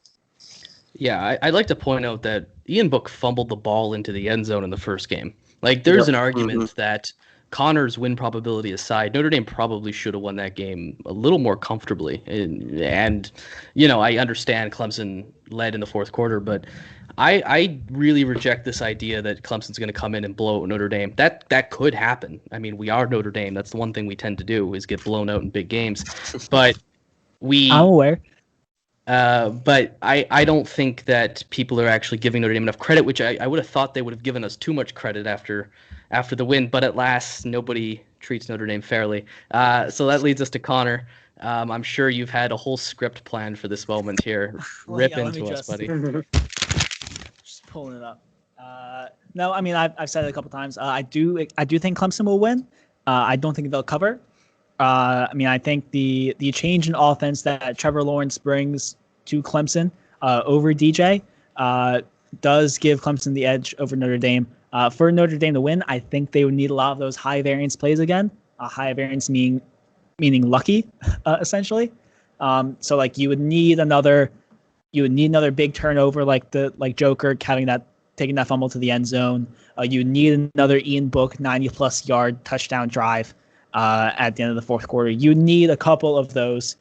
Yeah, I'd like to point out that Ian Book fumbled the ball into the end zone in the first game. Like, there's an argument that Connor's win probability aside, Notre Dame probably should have won that game a little more comfortably. And I understand Clemson led in the fourth quarter, but I really reject this idea that Clemson's going to come in and blow out Notre Dame. That could happen. I mean, we are Notre Dame. That's the one thing we tend to do is get blown out in big games. But I'm aware. But I don't think that people are actually giving Notre Dame enough credit, which I would have thought they would have given us too much credit after the win. But at last, nobody treats Notre Dame fairly. So that leads us to Connor. I'm sure you've had a whole script planned for this moment here. Rip into us, buddy. Just pulling it up. No, I mean I've said it a couple times. I do think Clemson will win. I don't think they'll cover. I mean, I think the change in offense that Trevor Lawrence brings to Clemson over DJ does give Clemson the edge over Notre Dame. For Notre Dame to win, I think they would need a lot of those high variance plays again. High variance meaning lucky, essentially. So like you would need another big turnover like Joker taking that fumble to the end zone. You would need another Ian Book 90+ yard touchdown drive at the end of the fourth quarter. You need a couple of those.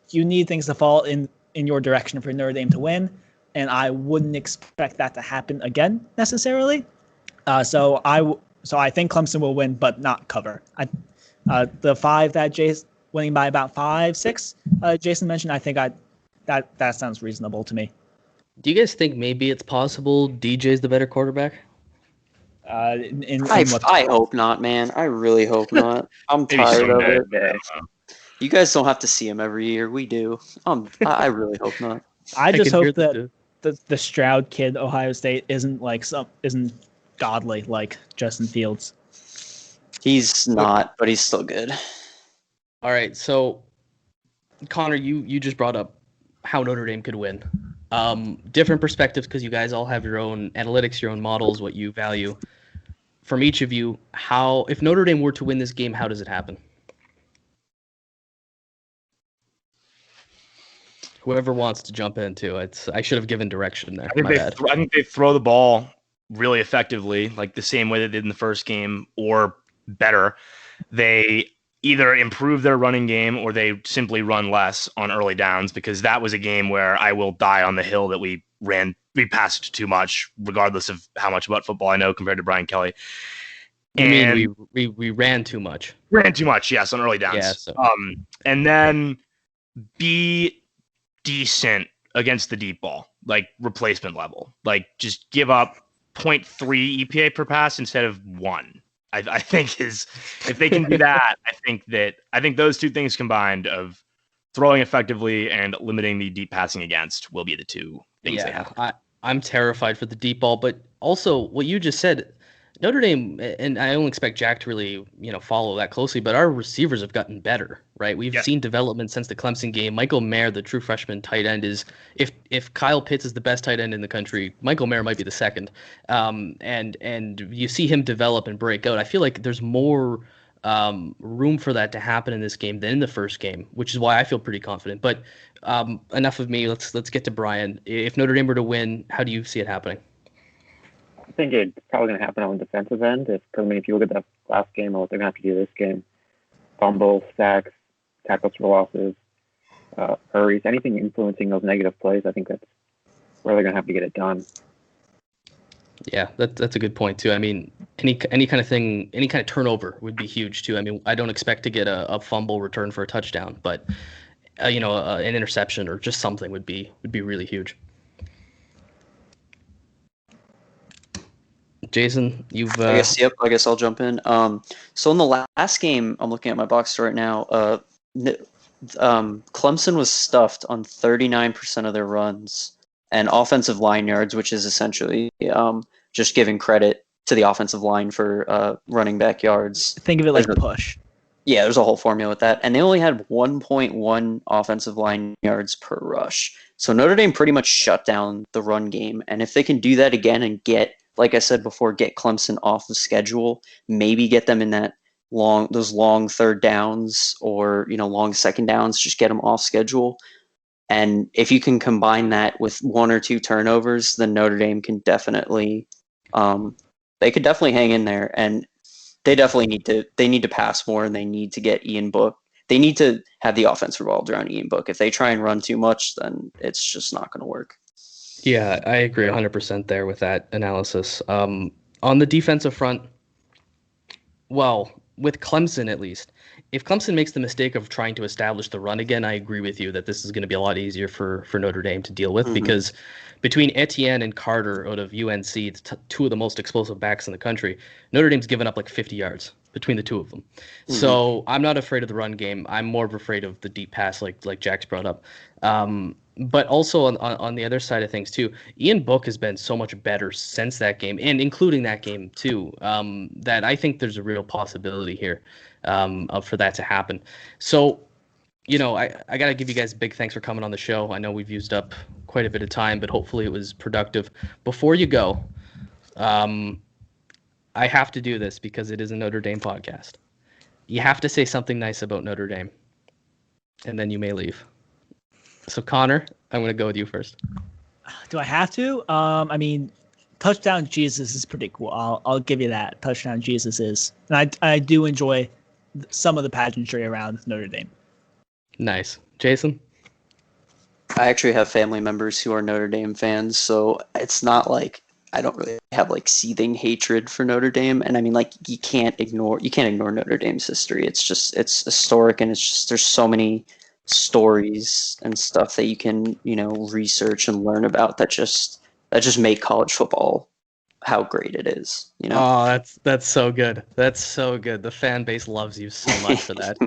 You need things to fall in your direction for Notre Dame to win, and I wouldn't expect that to happen again necessarily. So I think Clemson will win, but not cover. The 5 that Jay's winning by about 5-6, Jason mentioned. I think that sounds reasonable to me. Do you guys think maybe it's possible DJ's the better quarterback? I hope not, man. I really hope not. I'm tired of it. You guys don't have to see him every year. We do. I really hope not. I just hope that the Stroud kid, Ohio State, isn't godly like Justin Fields. He's not, but he's still good. All right, so Connor, you just brought up how Notre Dame could win. Different perspectives because you guys all have your own analytics, your own models, what you value. From each of you, if Notre Dame were to win this game, how does it happen? Whoever wants to jump into it. I should have given direction there. I think they throw the ball really effectively, like the same way they did in the first game, or better. They either improve their running game or they simply run less on early downs, because that was a game where I will die on the hill that we passed too much, regardless of how much about football I know compared to Brian Kelly. You mean we ran too much? Ran too much, yes, on early downs. Yeah, so. And then be decent against the deep ball, like replacement level. Like just give up 0.3 EPA per pass instead of 1. I think if they can do that, I think those two things combined of throwing effectively and limiting the deep passing against will be the two things they have. I'm terrified for the deep ball, but also what you just said, Notre Dame, and I don't expect Jack to really, follow that closely, but our receivers have gotten better, right? We've seen development since the Clemson game. Michael Mayer, the true freshman tight end, is if Kyle Pitts is the best tight end in the country, Michael Mayer might be the second. And you see him develop and break out. I feel like there's more room for that to happen in this game than in the first game, which is why I feel pretty confident. But enough of me. Let's get to Bryan. If Notre Dame were to win, how do you see it happening? I think it's probably going to happen on the defensive end. If you look at that last game or what they're going to have to do this game, fumbles, sacks, tackles for losses, hurries, anything influencing those negative plays, I think that's where they're going to have to get it done. Yeah, that's a good point too. I mean, any kind of thing, any kind of turnover would be huge too. I mean, I don't expect to get a fumble return for a touchdown, but an interception or just something would be really huge. Jason, you've I guess I'll jump in. So in the last game, I'm looking at my box score right now. Clemson was stuffed on 39% of their runs and offensive line yards, which is essentially just giving credit to the offensive line for running back yards. Think of it like a push. Yeah, there's a whole formula with that. And they only had 1.1 offensive line yards per rush. So Notre Dame pretty much shut down the run game. And if they can do that again and get, like I said before, get Clemson off the schedule, maybe get them in those long third downs or, long second downs, just get them off schedule. And if you can combine that with one or two turnovers, then Notre Dame can definitely, they could definitely hang in there. And they definitely need to pass more, and they need to get Ian Book. They need to have the offense revolved around Ian Book. If they try and run too much, then it's just not going to work. Yeah, I agree 100% there with that analysis. On the defensive front, well, with Clemson at least, if Clemson makes the mistake of trying to establish the run again, I agree with you that this is going to be a lot easier for Notre Dame to deal with because between Etienne and Carter out of UNC, it's two of the most explosive backs in the country. Notre Dame's given up like 50 yards between the two of them. Mm-hmm. So I'm not afraid of the run game. I'm more afraid of the deep pass like Jack's brought up. But also on the other side of things too, Ian Book has been so much better since that game, and including that game too, that I think there's a real possibility here for that to happen. So, I got to give you guys a big thanks for coming on the show. I know we've used up quite a bit of time, but hopefully it was productive. Before you go, I have to do this because it is a Notre Dame podcast. You have to say something nice about Notre Dame, and then you may leave. So, Connor, I'm going to go with you first. Do I have to? I mean, Touchdown Jesus is pretty cool. I'll give you that. Touchdown Jesus is. And I do enjoy some of the pageantry around Notre Dame. Nice. Jason? I actually have family members who are Notre Dame fans, so it's not like I don't really have like seething hatred for Notre Dame. And I mean, like, you can't ignore Notre Dame's history. It's historic, and there's so many stories and stuff that you can research and learn about that just make college football how great it is. Oh, that's so good. That's so good. The fan base loves you so much for that.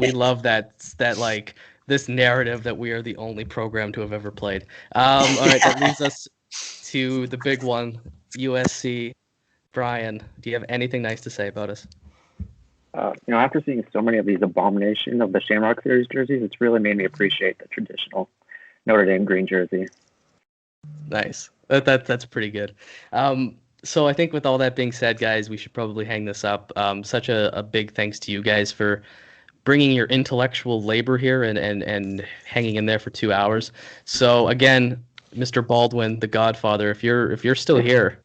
We love that like this narrative that we are the only program to have ever played. All right, that leads us to the big one, USC. Bryan, do you have anything nice to say about us? After seeing so many of these abomination of the Shamrock Series jerseys, it's really made me appreciate the traditional Notre Dame green jersey. Nice. That's pretty good. So I think with all that being said, guys, we should probably hang this up. Such a big thanks to you guys for bringing your intellectual labor here and hanging in there for 2 hours. So again, Mr. Baldwin, the Godfather, if you're still here,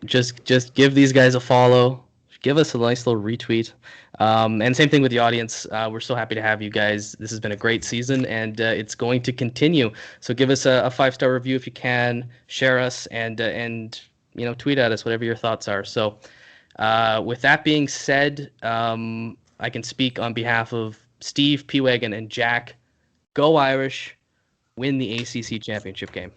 just give these guys a follow. Give us a nice little retweet. And same thing with the audience. We're so happy to have you guys. This has been a great season, and it's going to continue. So give us a 5-star review if you can. Share us and tweet at us, whatever your thoughts are. So with that being said, I can speak on behalf of Steve, P-Wagon, and Jack. Go Irish. Win the ACC championship game.